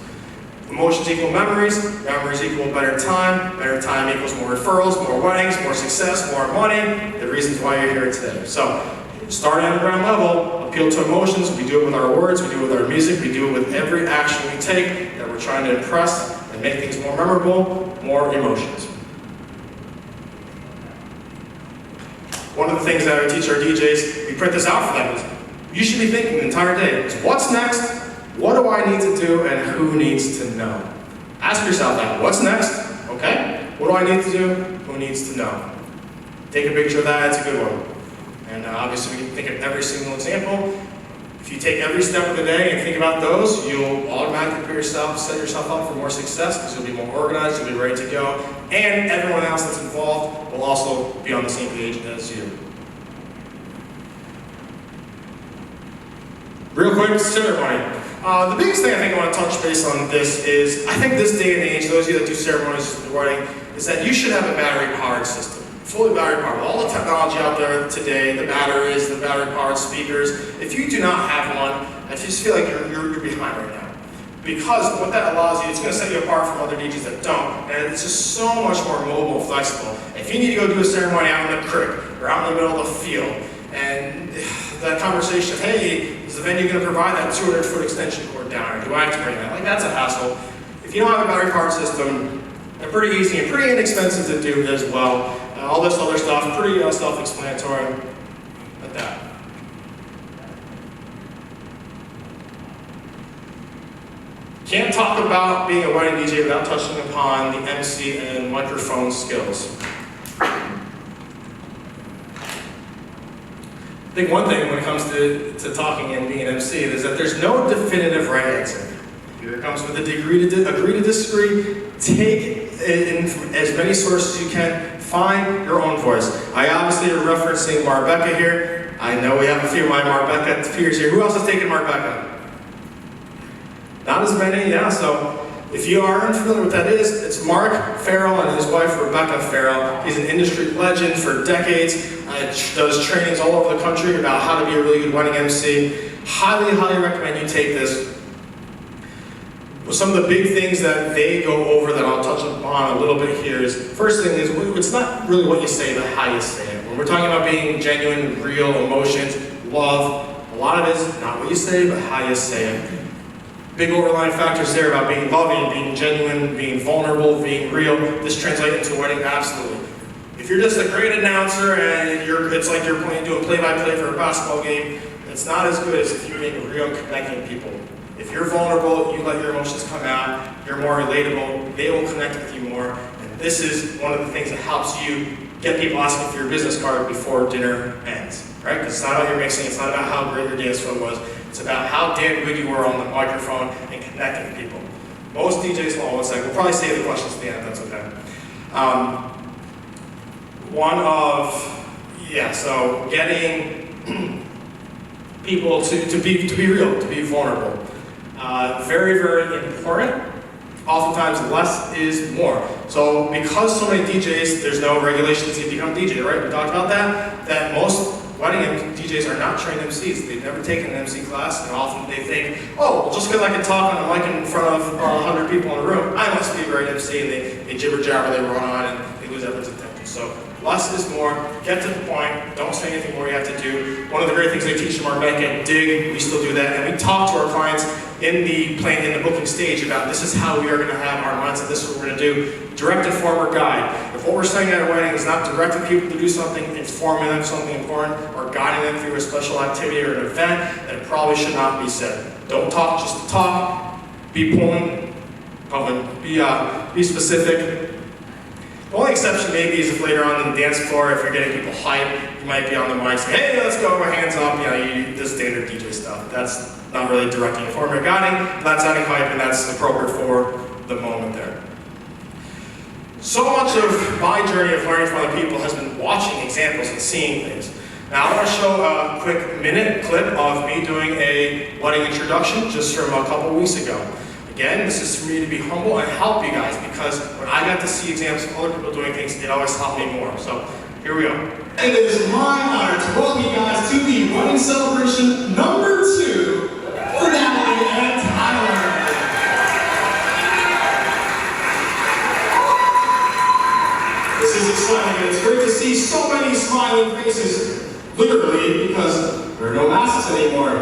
Emotions equal memories, memories equal better time equals more referrals, more weddings, more success, more money, the reasons why you're here today. So, starting on the ground level, appeal to emotions, we do it with our words, we do it with our music, we do it with every action we take that we're trying to impress and make things more memorable, more emotions. One of the things that I teach our DJs, we print this out for them, is you should be thinking the entire day, is what's next? What do I need to do and who needs to know? Ask yourself that. What's next? Okay. What do I need to do? Who needs to know? Take a picture of that. It's a good one. And obviously we can think of every single example. If you take every step of the day and think about those, you'll automatically set yourself up for more success because you'll be more organized, you'll be ready to go, and everyone else that's involved will also be on the same page as you. Real quick, ceremony. The biggest thing I think I want to touch base on this is, I think this day and age, those of you that do ceremonies in the wedding, is that you should have a battery-powered system. Fully battery-powered. All the technology out there today, the batteries, the battery-powered speakers, if you do not have one, I just feel like you're behind right now. Because what that allows you, it's going to set you apart from other DJs that don't, and it's just so much more mobile and flexible. If you need to go do a ceremony out in the creek, or out in the middle of the field, and that conversation of, hey, is the venue going to provide that 200-foot extension cord down, or do I have to bring that? Like, that's a hassle. If you don't have a battery-powered system, they're pretty easy and pretty inexpensive to do as well. All this other stuff, pretty self-explanatory. Like that. Can't talk about being a wedding DJ without touching upon the MC and microphone skills. I think one thing when it comes to talking and being an MC is that there's no definitive right answer. Either comes with a agree to disagree, take in from as many sources as you can, find your own voice. I obviously am referencing Marbecca here. I know we have a few of my Marbecca peers here. Who else has taken Marbecca? Not as many, yeah, so if you are unfamiliar with what that is, it's Mark Farrell and his wife Rebecca Farrell. He's an industry legend for decades. Does trainings all over the country about how to be a really good wedding MC. Highly, highly recommend you take this. Some of the big things that they go over that I'll touch upon a little bit here is, first thing is, it's not really what you say, but how you say it. When we're talking about being genuine, real emotions, love, a lot of it is not what you say, but how you say it. Big overlying factors there about being loving, being genuine, being vulnerable, being real. This translates into a wedding, absolutely. If you're just a great announcer and it's like you're doing play-by-play for a basketball game, it's not as good as if you're being real and connecting people. If you're vulnerable, you let your emotions come out, you're more relatable, they will connect with you more. And this is one of the things that helps you get people asking for your business card before dinner ends, right? Because it's not about your mixing, it's not about how great your dance floor was, it's about how damn good you were on the microphone and connecting with people. Most DJs, hold on one second, we'll probably save the questions at the end, if that's okay. So getting people to be real, to be vulnerable. Very, very important. Oftentimes less is more. So because so many DJs, there's no regulations to become DJ, right? We talked about that most wedding DJs are not trained MCs. They've never taken an MC class, and often they think, oh, well, just because I can talk on a mic in front of 100 people in a room, I must be a great MC, and they jibber-jabber, they run on, and they lose everyone's attention. So less is more. Get to the point. Don't say anything more you have to do. One of the great things they teach them are back at Dig. We still do that, and we talk to our clients in the booking stage about this is how we are going to have our mindset. This is what we're going to do. Direct, inform, or guide. If what we're saying at a wedding is not directing people to do something, informing them of something important, or guiding them through a special activity or an event, then it probably should not be said. Don't talk just to talk. Be be specific. The only exception maybe is if later on in the dance floor, if you're getting people hyped, you might be on the mic saying, hey, let's go, hands up, the standard DJ stuff. That's not really directing, informing, or guiding, that's adding hype, and that's appropriate for the moment there. So much of my journey of learning from other people has been watching examples and seeing things. Now I want to show a quick minute clip of me doing a wedding introduction just from a couple weeks ago. Again, this is for me to be humble and help you guys, because when I got to see examples of other people doing things, it always helped me more. So here we go. It is my honor to welcome you guys to the wedding celebration number 2 for Natalie and Tyler. This is exciting, and it's great to see so many smiling faces, literally, because there are no masks anymore.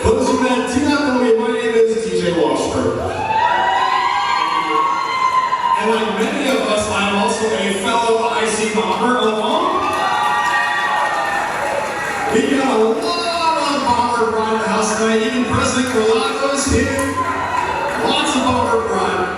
For those of you that do not know me, my name is DJ Washburn. And like many of us, I'm also a fellow IC bomber alum. We got a lot of bomber pride in the house tonight. Even President Rolando is here. Lots of bomber pride.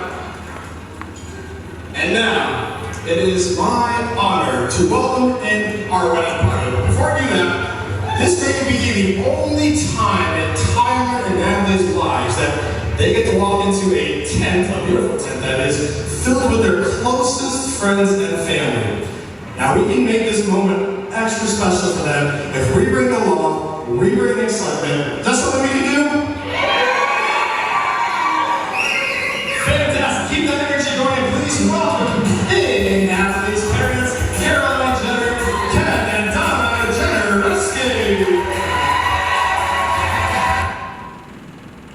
And now, it is my honor to welcome in our wedding party. But before I do that, this may be the only time in Tyler and Natalie's lives that they get to walk into a tent, a beautiful tent that is filled with their closest friends and family. Now we can make this moment extra special for them if we bring the love, we bring the excitement. Is that something we can do? Fantastic. Keep that energy going. Please welcome in Natalie's parents, Caroline Jenner, Ken and Donna Jenner-Ruski.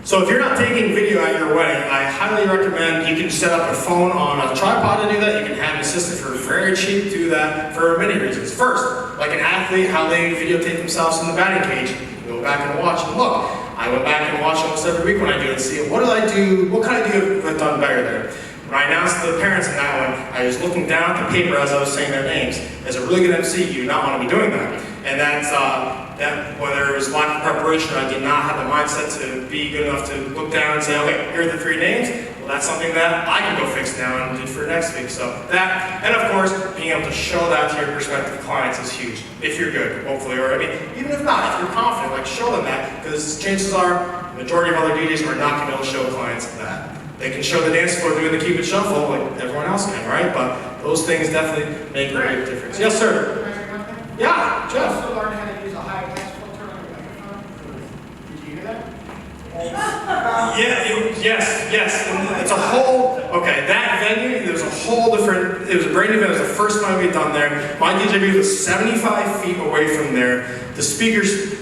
So if you're not taking video at your wedding, I highly recommend you can set up a phone on a tripod to do that. You can have an assistant for very cheap to do that for many reasons. First, like an athlete, how they videotape themselves in the batting cage. You go back and watch and look. I went back and watch almost every week when I do it and see what did I do, what can I do if I've done better there. When I announced to the parents in that one, I was looking down at the paper as I was saying their names. As a really good MC, you do not want to be doing that. And that's, that whether it was lack of preparation, I did not have the mindset to be good enough to look down and say, okay, here are the 3 names. Well, that's something that I can go fix now and do for next week. So that, and of course, being able to show that to your prospective clients is huge. If you're good, hopefully, or I mean, even if not, if you're confident, like show them that, because chances are, the majority of other DJs are not going to be able to show clients that. They can show the dance floor doing the Cupid Shuffle like everyone else can, right? But those things definitely make a big difference. Yes, sir. Yeah, Jeff. I also learned how to use a high gas filter on your microphone. Did you hear that? Yes. And it's a whole, okay, that venue, there was a whole different, it was a brand new venue. It was the first time we'd done there. My DJ booth was 75 feet away from there. The speakers,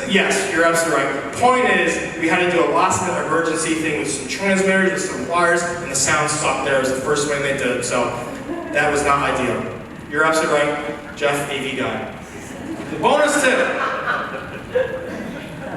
yes, you're absolutely right. Point is, we had to do a last minute emergency thing with some transmitters, with some wires, and the sound sucked there. It was the first one they did, so that was not ideal. You're absolutely right, Jeff, AV guy. Bonus tip.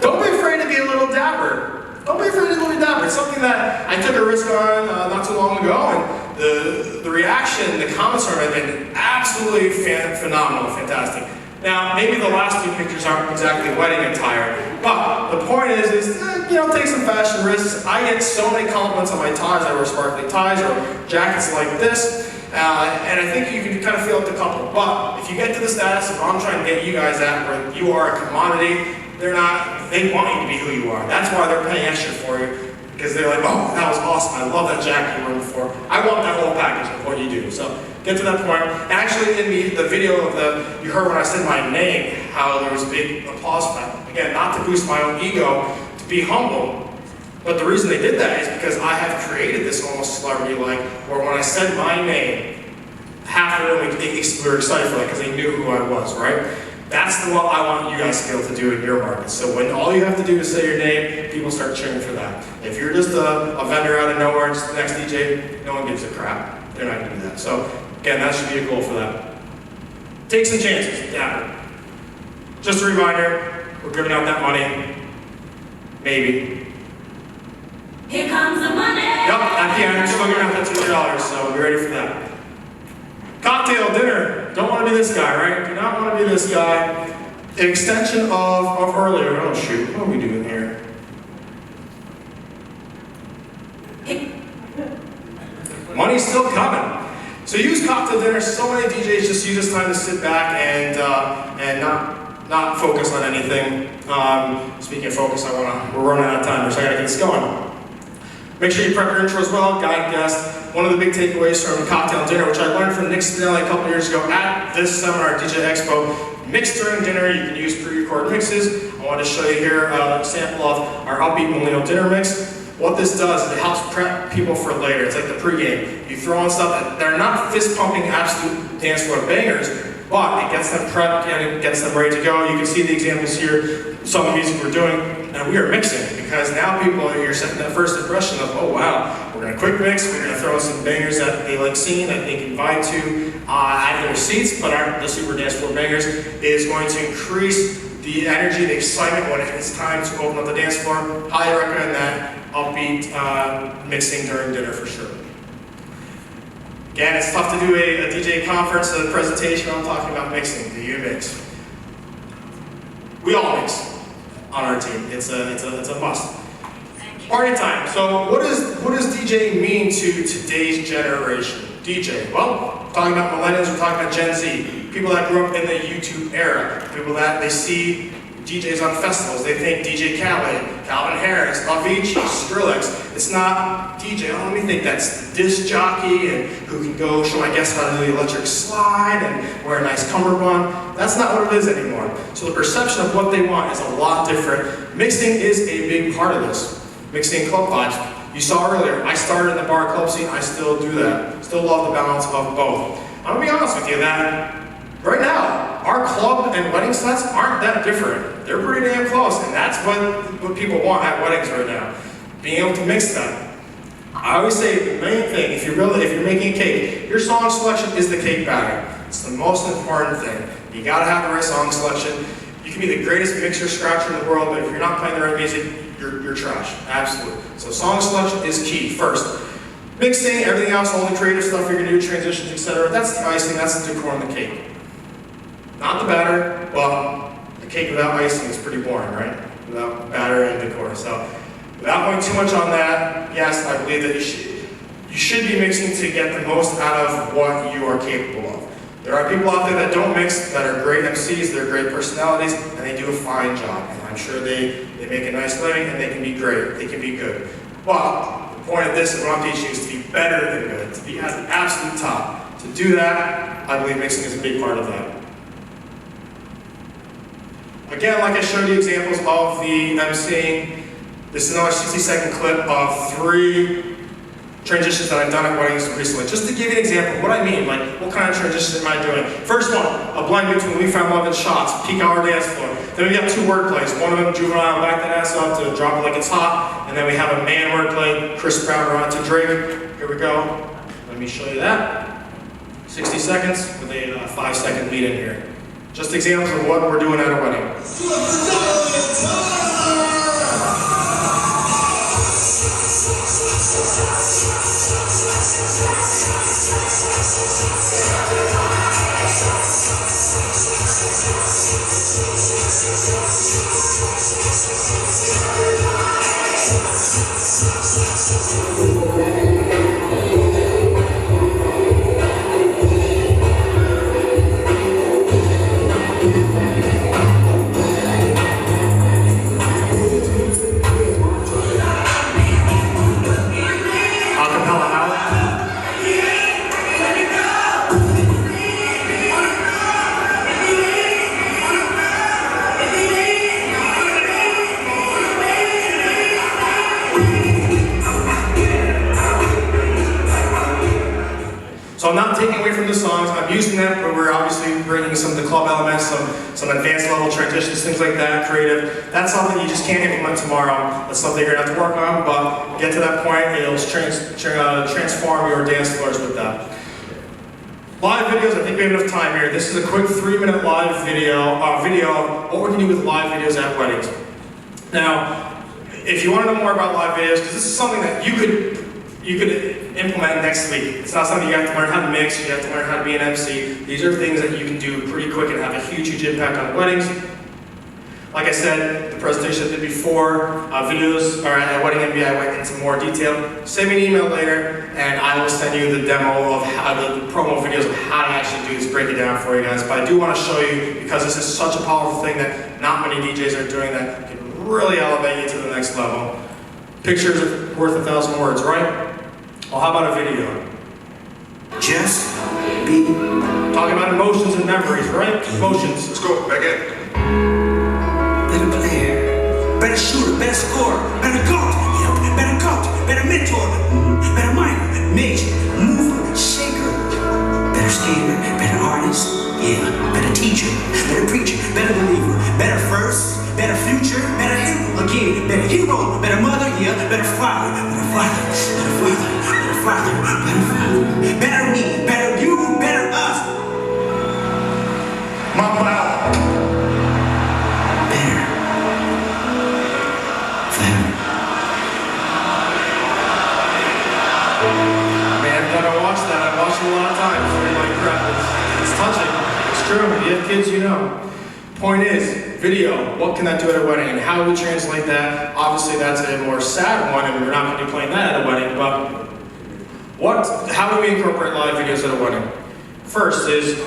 Don't be afraid to be a little dapper. Don't be afraid to be a little dapper. It's something that I took a risk on not too long ago, and the reaction, the comments from it have been absolutely phenomenal, fantastic. Now, maybe the last 2 pictures aren't exactly wedding attire, but the point is take some fashion risks. I get so many compliments on my ties. I wear sparkly ties or jackets like this. And I think you can kind of feel up the couple. But if you get to the status of I'm trying to get you guys at where you are a commodity, they want you to be who you are. That's why they're paying extra for you. Because they're like, oh, that was awesome. I love that jacket you wore before. I want that whole package of what you do. So get to that point. Actually, in the video of you heard when I said my name, how there was big applause for that. Again, not to boost my own ego, to be humble. But the reason they did that is because I have created this almost celebrity-like, where when I said my name, half of them were excited for that because they knew who I was, right? That's what I want you guys to be able to do in your market. So when all you have to do is say your name, people start cheering for that. If you're just a vendor out of nowhere, just the next DJ, no one gives a crap. They're not going to do that. So again, that should be a goal for that. Take some chances, yeah. Just a reminder, we're giving out that money. Maybe. Here comes the money. Yep, at the end, we're still giving out that $200, so be ready for that. Cocktail, dinner. Don't want to be this guy, right? Do not want to be this guy. An extension of earlier. Oh shoot, what are we doing here? Money's still coming. So use cocktail dinner. So many DJs just use this time to sit back and not focus on anything. Speaking of focus, we're running out of time, so I gotta get this going. Make sure you prep your intro as well, guide guests. One of the big takeaways from Cocktail Dinner, which I learned from Nick Spinelli a couple years ago at this seminar, DJ Expo, mix during dinner, you can use pre-recorded mixes. I wanted to show you here a sample of our Upbeat Millennial Dinner Mix. What this does is it helps prep people for later. It's like the pregame. You throw on stuff that they're not fist-pumping absolute dance floor bangers, but it gets them prepped and it gets them ready to go. You can see the examples here, some of the music we're doing, and we are mixing because now people, you're setting that first impression of, oh wow, we're We're gonna quick mix, we're gonna throw some bangers that they like seeing, that they can vibe to at their seats, but the Super Dance Floor Bangers is going to increase the energy, the excitement when it's time to open up the dance floor. Highly recommend that upbeat mixing during dinner for sure. Again, it's tough to do a DJ conference, a presentation. I'm talking about mixing. Do you mix? We all mix on our team. It's a must. Party time. So what does DJ mean to today's generation? DJ, well, we're talking about millennials, we're talking about Gen Z, people that grew up in the YouTube era, people that they see DJs on festivals, they think DJ Khaled, Calvin Harris, Avicii, Skrillex. It's not DJ, let me think, that's the disc jockey and who can go show my guests how to do the electric slide and wear a nice cummerbund. That's not what it is anymore. So the perception of what they want is a lot different. Mixing is a big part of this. Mixing club vibes. You saw earlier, I started in the bar club scene, I still do that. Still love the balance of both. I'm gonna be honest with you that right now, our club and wedding sets aren't that different. They're pretty damn close, and that's what people want at weddings right now. Being able to mix them. I always say the main thing, if you're making a cake, your song selection is the cake batter. It's the most important thing. You gotta have the right song selection. You can be the greatest mixer scratcher in the world, but if you're not playing the right music, you're trash. Absolutely. So song selection is key first. Mixing, everything else, all the creative stuff you're gonna do, transitions, etc. That's the icing, that's the decor on the cake. Not the batter, well, the cake without icing is pretty boring, right? Without batter and decor. So without going too much on that, yes, I believe that you should be mixing to get the most out of what you are capable of. There are people out there that don't mix, that are great MCs, they're great personalities, and they do a fine job. And I'm sure they make a nice living and they can be great, they can be good. But the point of this and what I'm teaching is to be better than good, to be at the absolute top. To do that, I believe mixing is a big part of that. Again, like I showed you examples of the MCing, this is another 60-second clip of 3 transitions that I've done at weddings recently. Just to give you an example of what I mean, like what kind of transitions am I doing? First one, a blend between We Found Love and Shots, peak hour dance floor. Then we got 2 wordplays. One of them, Juvenile, back that ass up to Drop It Like It's Hot. And then we have a man wordplay, Chris Brown, Run to Drake. Here we go. Let me show you that. 60 seconds with a 5-second lead in here. Just examples of what we're doing at a wedding. So I'm not taking away from the songs, I'm using them, but we're obviously bringing some of the club elements, some advanced level transitions, things like that, creative. That's something you just can't implement tomorrow. That's something you're gonna have to work on, but get to that point, it'll transform your dance floors with that. Live videos, I think we have enough time here. This is a quick 3-minute live video of what we can do with live videos at weddings. Now, if you want to know more about live videos, because this is something that you could implement next week. It's not something you have to learn how to mix, you have to learn how to be an MC. These are things that you can do pretty quick and have a huge, huge impact on weddings. Like I said, the presentation I did before, videos, or at Wedding MBA, I went into more detail. Send me an email later, and I will send you the demo of how the promo videos of how to actually do this, break it down for you guys. But I do want to show you, because this is such a powerful thing that not many DJs are doing, that can really elevate you to the next level. Pictures are worth 1,000 words, right? Well, how about a video? Just be. Talking about emotions and memories, right? Emotions. Let's go, back in. Better player, better shooter, better scorer, better coach, yep, better coach, better mentor, better minor, major, mover, shaker, better skater, better artist, yeah, better teacher, better preacher, better believer, better first, better future, better hero, again, better hero, better mother, yeah, better father, better father, better father. watch it a lot of times. They're like, crap, it's touching. It's true. If you have kids, you know. Point is, video, what can that do at a wedding, and how do we translate that? Obviously, that's a more sad one, and we're not going to be playing that at a wedding, but how do we incorporate live videos at a wedding? First is,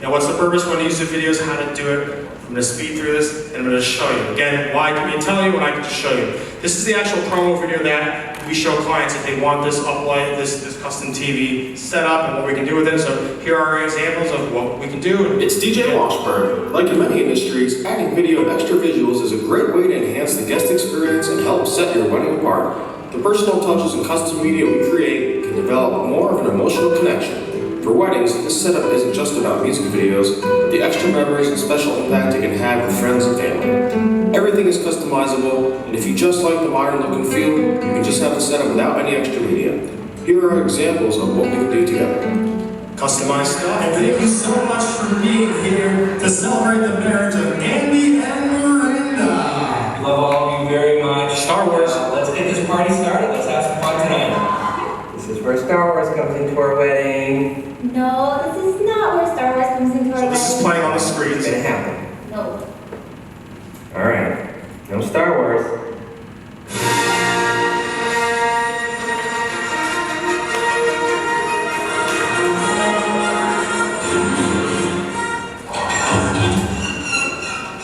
what's the purpose when you use the videos, how to do it? I'm going to speed through this, and I'm going to show you. Again, why can we tell you when I can just show you? This is the actual promo video that we show clients if they want this uplight, this custom TV set up, and what we can do with it. So here are examples of what we can do. It's DJ Washburn. Like in many industries, adding video and extra visuals is a great way to enhance the guest experience and help set your wedding apart. The personal touches and custom media we create can develop more of an emotional connection. For weddings, this setup isn't just about music videos, but the extra memories and special impact it can have with friends and family. Everything is customizable, and if you just like the modern look and feel, you can just have the setup without any extra media. Here are examples of what we can do together. Customized stuff. And thank you so much for being here to celebrate the marriage of Andy and Miranda. Love all of you very much. Star Wars. Let's get this party started. Let's have some fun tonight. This is where Star Wars comes into our wedding. No, this is not where Star Wars comes into our wedding. This is playing on the screen. It's gonna happen. No. All right. No Star Wars.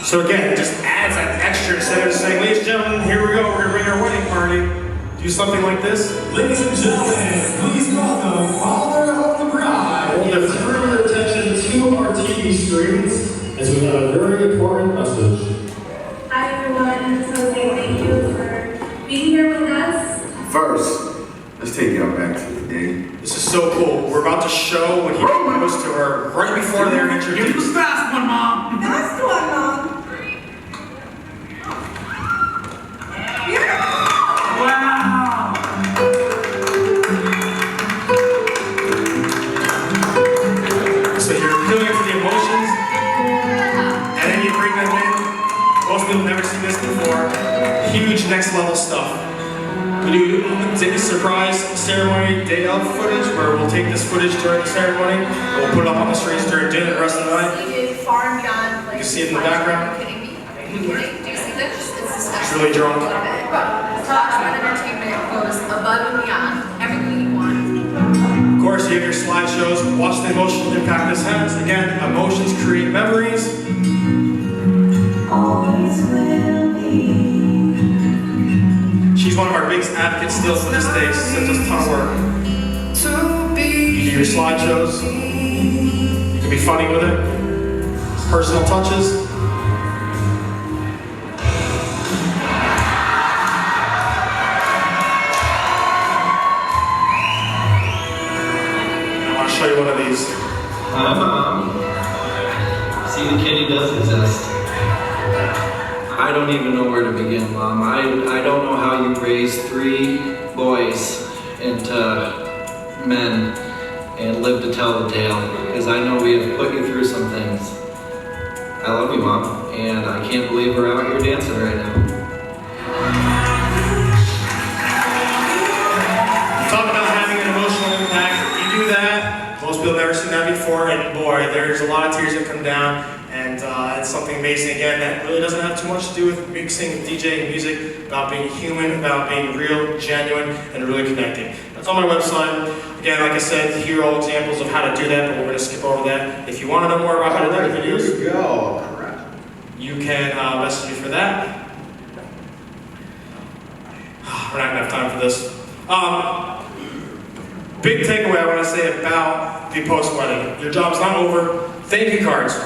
So again, it just adds that extra instead of saying, ladies and gentlemen, here we go, we're gonna bring our wedding party. Do something like this. Ladies and gentlemen, please welcome Father of the Bride. All different. Turn your attention to our TV screens as we have a very important message. Hi everyone, so thank you for being here with us. First, let's take y'all back to the day. This is so cool. We're about to show when he proposed to her right before they're introduced. Give us the fast one, Mom. Fast one, Mom. Wow. So you're appealing to the emotions, and then you bring them in. Most people have never seen this before. Huge next level stuff. We do a surprise ceremony day of footage where we'll take this footage during the ceremony and we'll put it up on the streets during dinner the rest of the night. You did far and beyond. Like, You see it in the background? Are you kidding me? Are you kidding? Do you see this? It's disgusting. She's really drunk. Top Shot Entertainment goes above and beyond. Everything you want. Of course, you have your slideshows. Watch the emotional impact this has. Again, emotions create memories. Always will be. She's one of our biggest advocates still to this day. She sends us a ton of work. You do your slideshows. You can be funny with it. Personal touches. I want to show you one of these. Hi, Mom. See, the kitty does exist. I don't even know where to begin, Mom. I don't know how you raised 3 boys into men and live to tell the tale, because I know we have put you through some things. I love you, Mom, and I can't believe we're out here dancing right now. Talk about having an emotional impact. You do that. Most people have never seen that before, and boy, there's a lot of tears that come down, and it's something amazing. Again, that really doesn't have too much to do with mixing DJing music, about being human, about being real, genuine, and really connecting. That's on my website. Again, like I said, here are all examples of how to do that, but we're going to skip over that. If you want to know more about how to do the videos, Here we go. you can message me for that. We're not going to have time for this. Big takeaway I want to say about the post-wedding. Your job's not over. Thank you cards.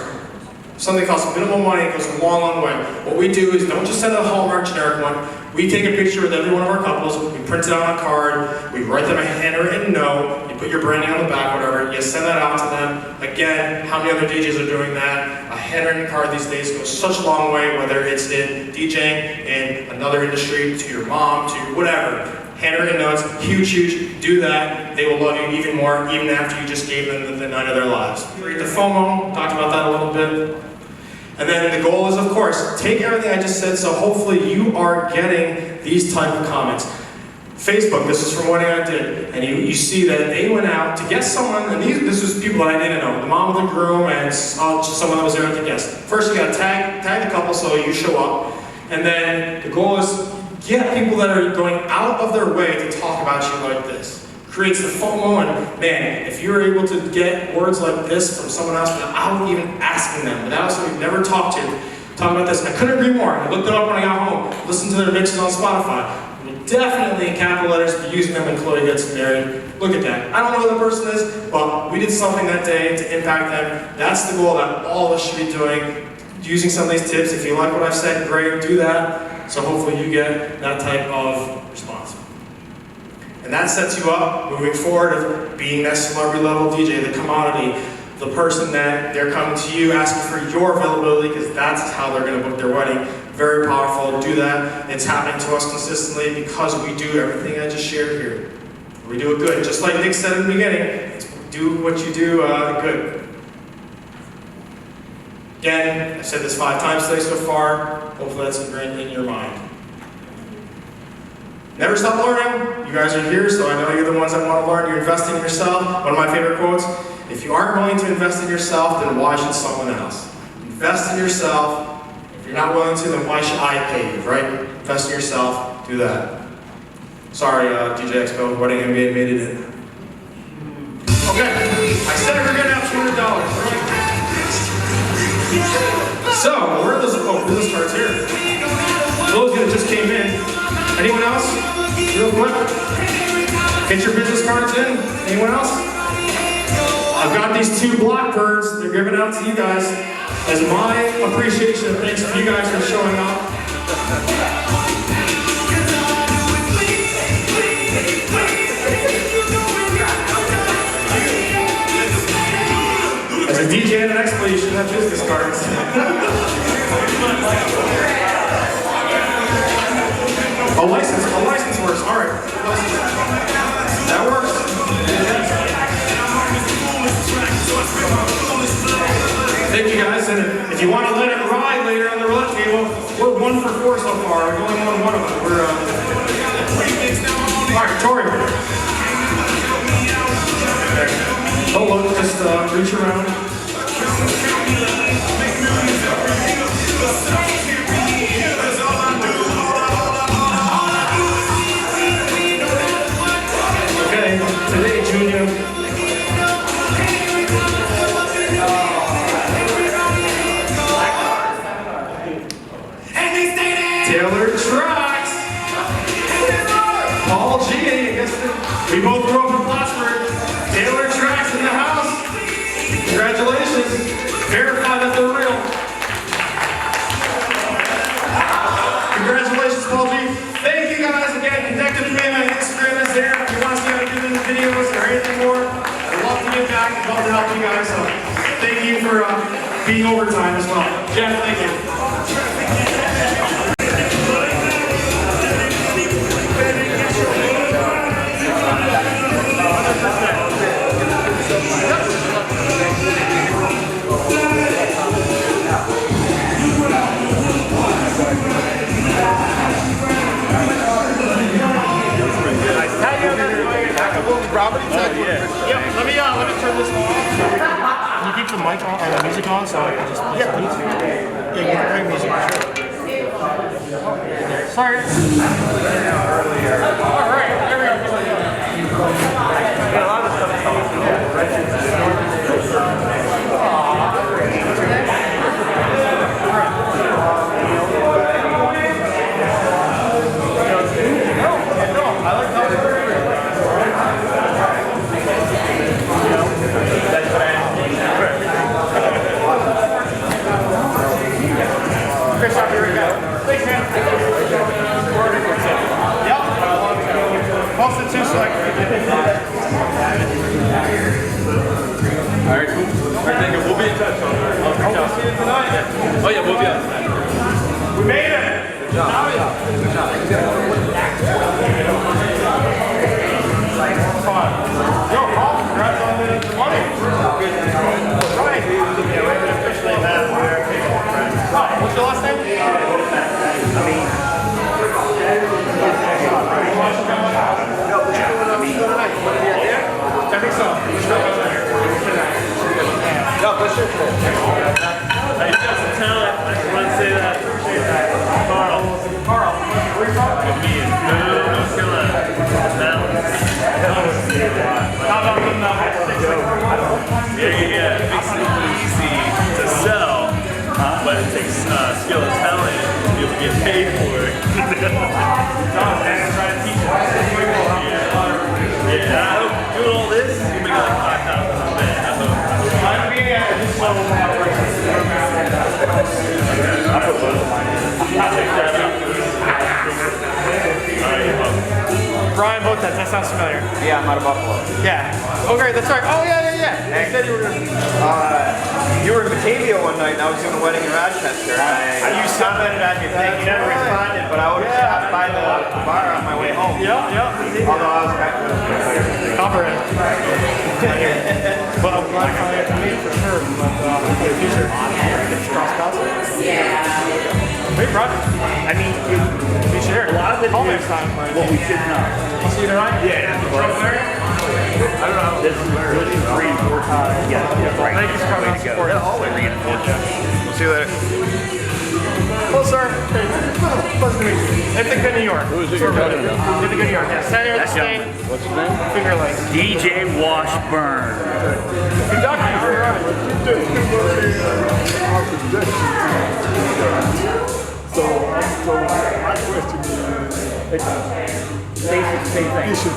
Something costs minimal money, it goes a long, long way. What we do is don't just send a Hallmark generic one. We take a picture with every one of our couples, we print it on a card, we write them a handwritten note, you put your branding on the back, whatever, you send that out to them. Again, how many other DJs are doing that? A handwritten card these days goes such a long way, whether it's in DJing, in another industry, to your mom, to whatever. Handwritten notes, huge, huge. Do that. They will love you even more, even after you just gave them the night of their lives. Create the FOMO, talked about that a little bit. And then the goal is, of course, take everything I just said, so hopefully you are getting these type of comments. Facebook, this is from one I did, and you see that they went out to guest someone, and this was people that I didn't know, the mom of the groom and someone that was there to guest. First you gotta tag the couple so you show up, and then the goal is get people that are going out of their way to talk about you like this. Creates the FOMO, and man, if you're able to get words like this from someone else without even asking them, without someone you've never talked to, talk about this. I couldn't agree more. I looked it up when I got home, listened to their mixes on Spotify. We'll definitely in capital letters be using them when Chloe gets married. Look at that. I don't know who the person is, but we did something that day to impact them. That's the goal that all of us should be doing. Using some of these tips. If you like what I've said, great, do that. So hopefully you get that type of response. And that sets you up moving forward of being that celebrity level DJ, the commodity, the person that they're coming to you asking for your availability because that's how they're going to book their wedding. Very powerful to do that. It's happening to us consistently because we do everything I just shared here. We do it good. Just like Nick said in the beginning, do what you do good. Again, I've said this 5 times today so far. Hopefully that's ingrained in your mind. Never stop learning. You guys are here, so I know you're the ones that want to learn. You're investing in yourself. One of my favorite quotes, if you aren't willing to invest in yourself, then why should someone else? Invest in yourself. If you're not willing to, then why should I pay you, right? Invest in yourself. Do that. Sorry, DJ Expo, wedding MBA made it in. Okay, I said we're going to have $200, right? So, where are those business cards here? Those that just came in. Anyone else? Real quick. Get your business cards in. Anyone else? I've got these 2 blackbirds. They're giving out to you guys as my appreciation and thanks for you guys for showing up. As a DJ and an Expo, you should have business cards. A license works. All right. That works. Thank you guys. And if you want to let it ride later on the roulette table, we're 1 for 4 so far. We've only won 1 of them. We're all right, Tori. Don't look. Just reach around. Today, Junior. Taylor Tracks. Paul G. I guess we both grew up in Plattsburgh. Taylor Tracks in the house. Congratulations. Verify that they're real. Congratulations, Paul G. Thank you guys again. Connect with me. My Instagram is there. If you want to see how to do the videos or anything more, I'd love to get back. I'd love to help you guys. So thank you for being overtime as well. Jeff, thank you. Let me turn this off. Can you keep the mic on, or the music on, so I can just play some music? Yeah, you can play music. Sorry. All right, there we go. A lot of stuff coming Posted 2 seconds. Alright, cool. Alright, thank you. We'll be in touch. I'll see you tonight. Oh yeah, we'll be out tonight. We made it! Good job. Good job. Yo, Paul, congrats on the money. Right. Officially that. What's your last name? I mean, think so. No, for sure. I just tell it. I just want to say that. Appreciate that. Carl, where you from? Me and North Carolina. Yeah. It makes it easy to sell, but it takes skill and talent to be able to get paid for it. Yeah. I hope doing all this, you make like 5,000 a bit. I hope. Brian Botas, that sounds familiar. Yeah, I'm out of Buffalo. Yeah. Oh, great, that's right. Oh, yeah. You said you were You were in Batavia one night, and I was doing a wedding in Rochester. You commented on your thing. You never responded, but I would have stopped by the bar on my way home. Yep. Although I was kind of cover it. But I'm glad I finally got to meet for sure. But hopefully in the future, cross paths. Yeah. Wait, bro. I mean, we should hear. A lot of it is next time. What we should know. I'll see you tonight? Yeah. I don't know. This is reinforced. Yeah. Thank you for coming out to support. Always reinforced. We'll see you later. Hello, sir. Pleasure to meet you. Ithaca, New York. Who is it you're talking about? Ithaca, New York. Yeah. Stand here at the stage. What's his name? Finger Lake. DJ Washburn. Conductor, you're right. So my question is, Basic same thing. She's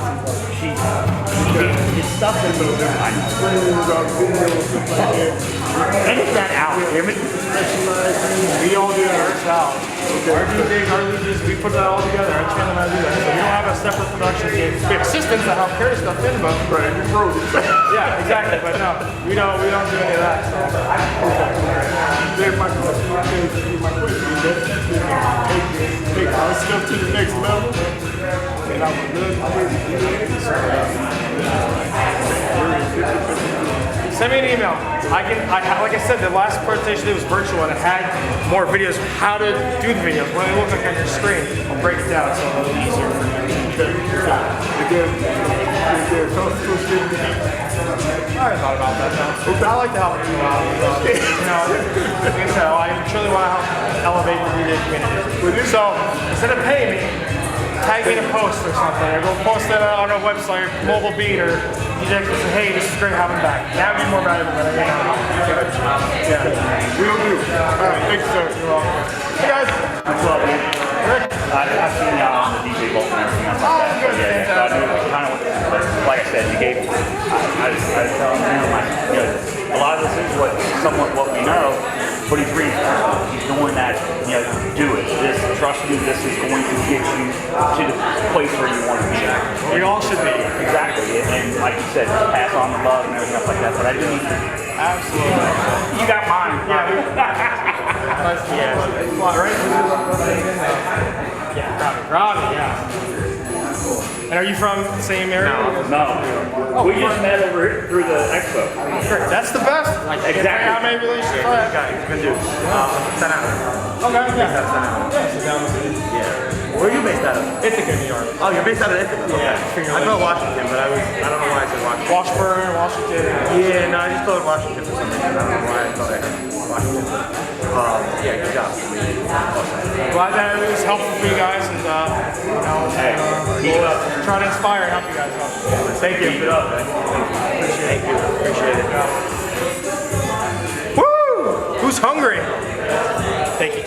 stuff in the edit that out, damn it. We all do it ourselves. Our DJs, we put that all together. I train them how to do that. So we don't have a separate production team. We have assistants that help carry stuff in, but yeah, exactly. But no, we don't do any of that. So. then my question is, take our stuff to the next level. And I would Send me an email. Like I said, the last presentation was virtual and it had more videos of how to do the videos. What they look like on your screen, I'll break it down so it's a little easier for you. I already thought about that though. I like to help people out. Like I said, I truly want to help elevate the DJ community. So instead of paying me, tag me in a post or something, or go post it on our website, mobile beat, or DJ Expo say, hey, this is great having back. That would be more valuable than I am. Yeah. We'll do. All right, thanks, sir. You're welcome. Hey guys. What's up, man? I've seen you on the DJ Bolt and everything else like that. Good. Yeah, so I knew kind of what, like I said, you gave, I was telling you, a lot of this is what we know, but he's doing that, do it. Trust me, this is going to get you to the place where you want to be. We all should be. Exactly, and like you said, pass on the love and everything else like that, but I do need to. Absolutely. You got mine. Yeah. Right? Yeah. Robbie, yeah. And are you from the same area? No. We just met over here through the expo. Great. That's the best. Exactly. How many relationships? Good dude. San Antonio. Okay, yeah. San Antonio. Yeah, down the city. Yeah. Where are you based out of? Ithaca, New York. Oh, you're based out of Ithaca? Yeah. I thought Washington, but I don't know why I said Washington. Washburn, Washington. Yeah, no, I just thought Washington for some reason. I don't know why I thought I heard Washington. Yeah, good job. Glad that it was helpful for you guys, and we'll try to inspire and help you guys out. Thank you. Keep it up, man. Appreciate it. Appreciate it. Woo! Who's hungry? Thank you.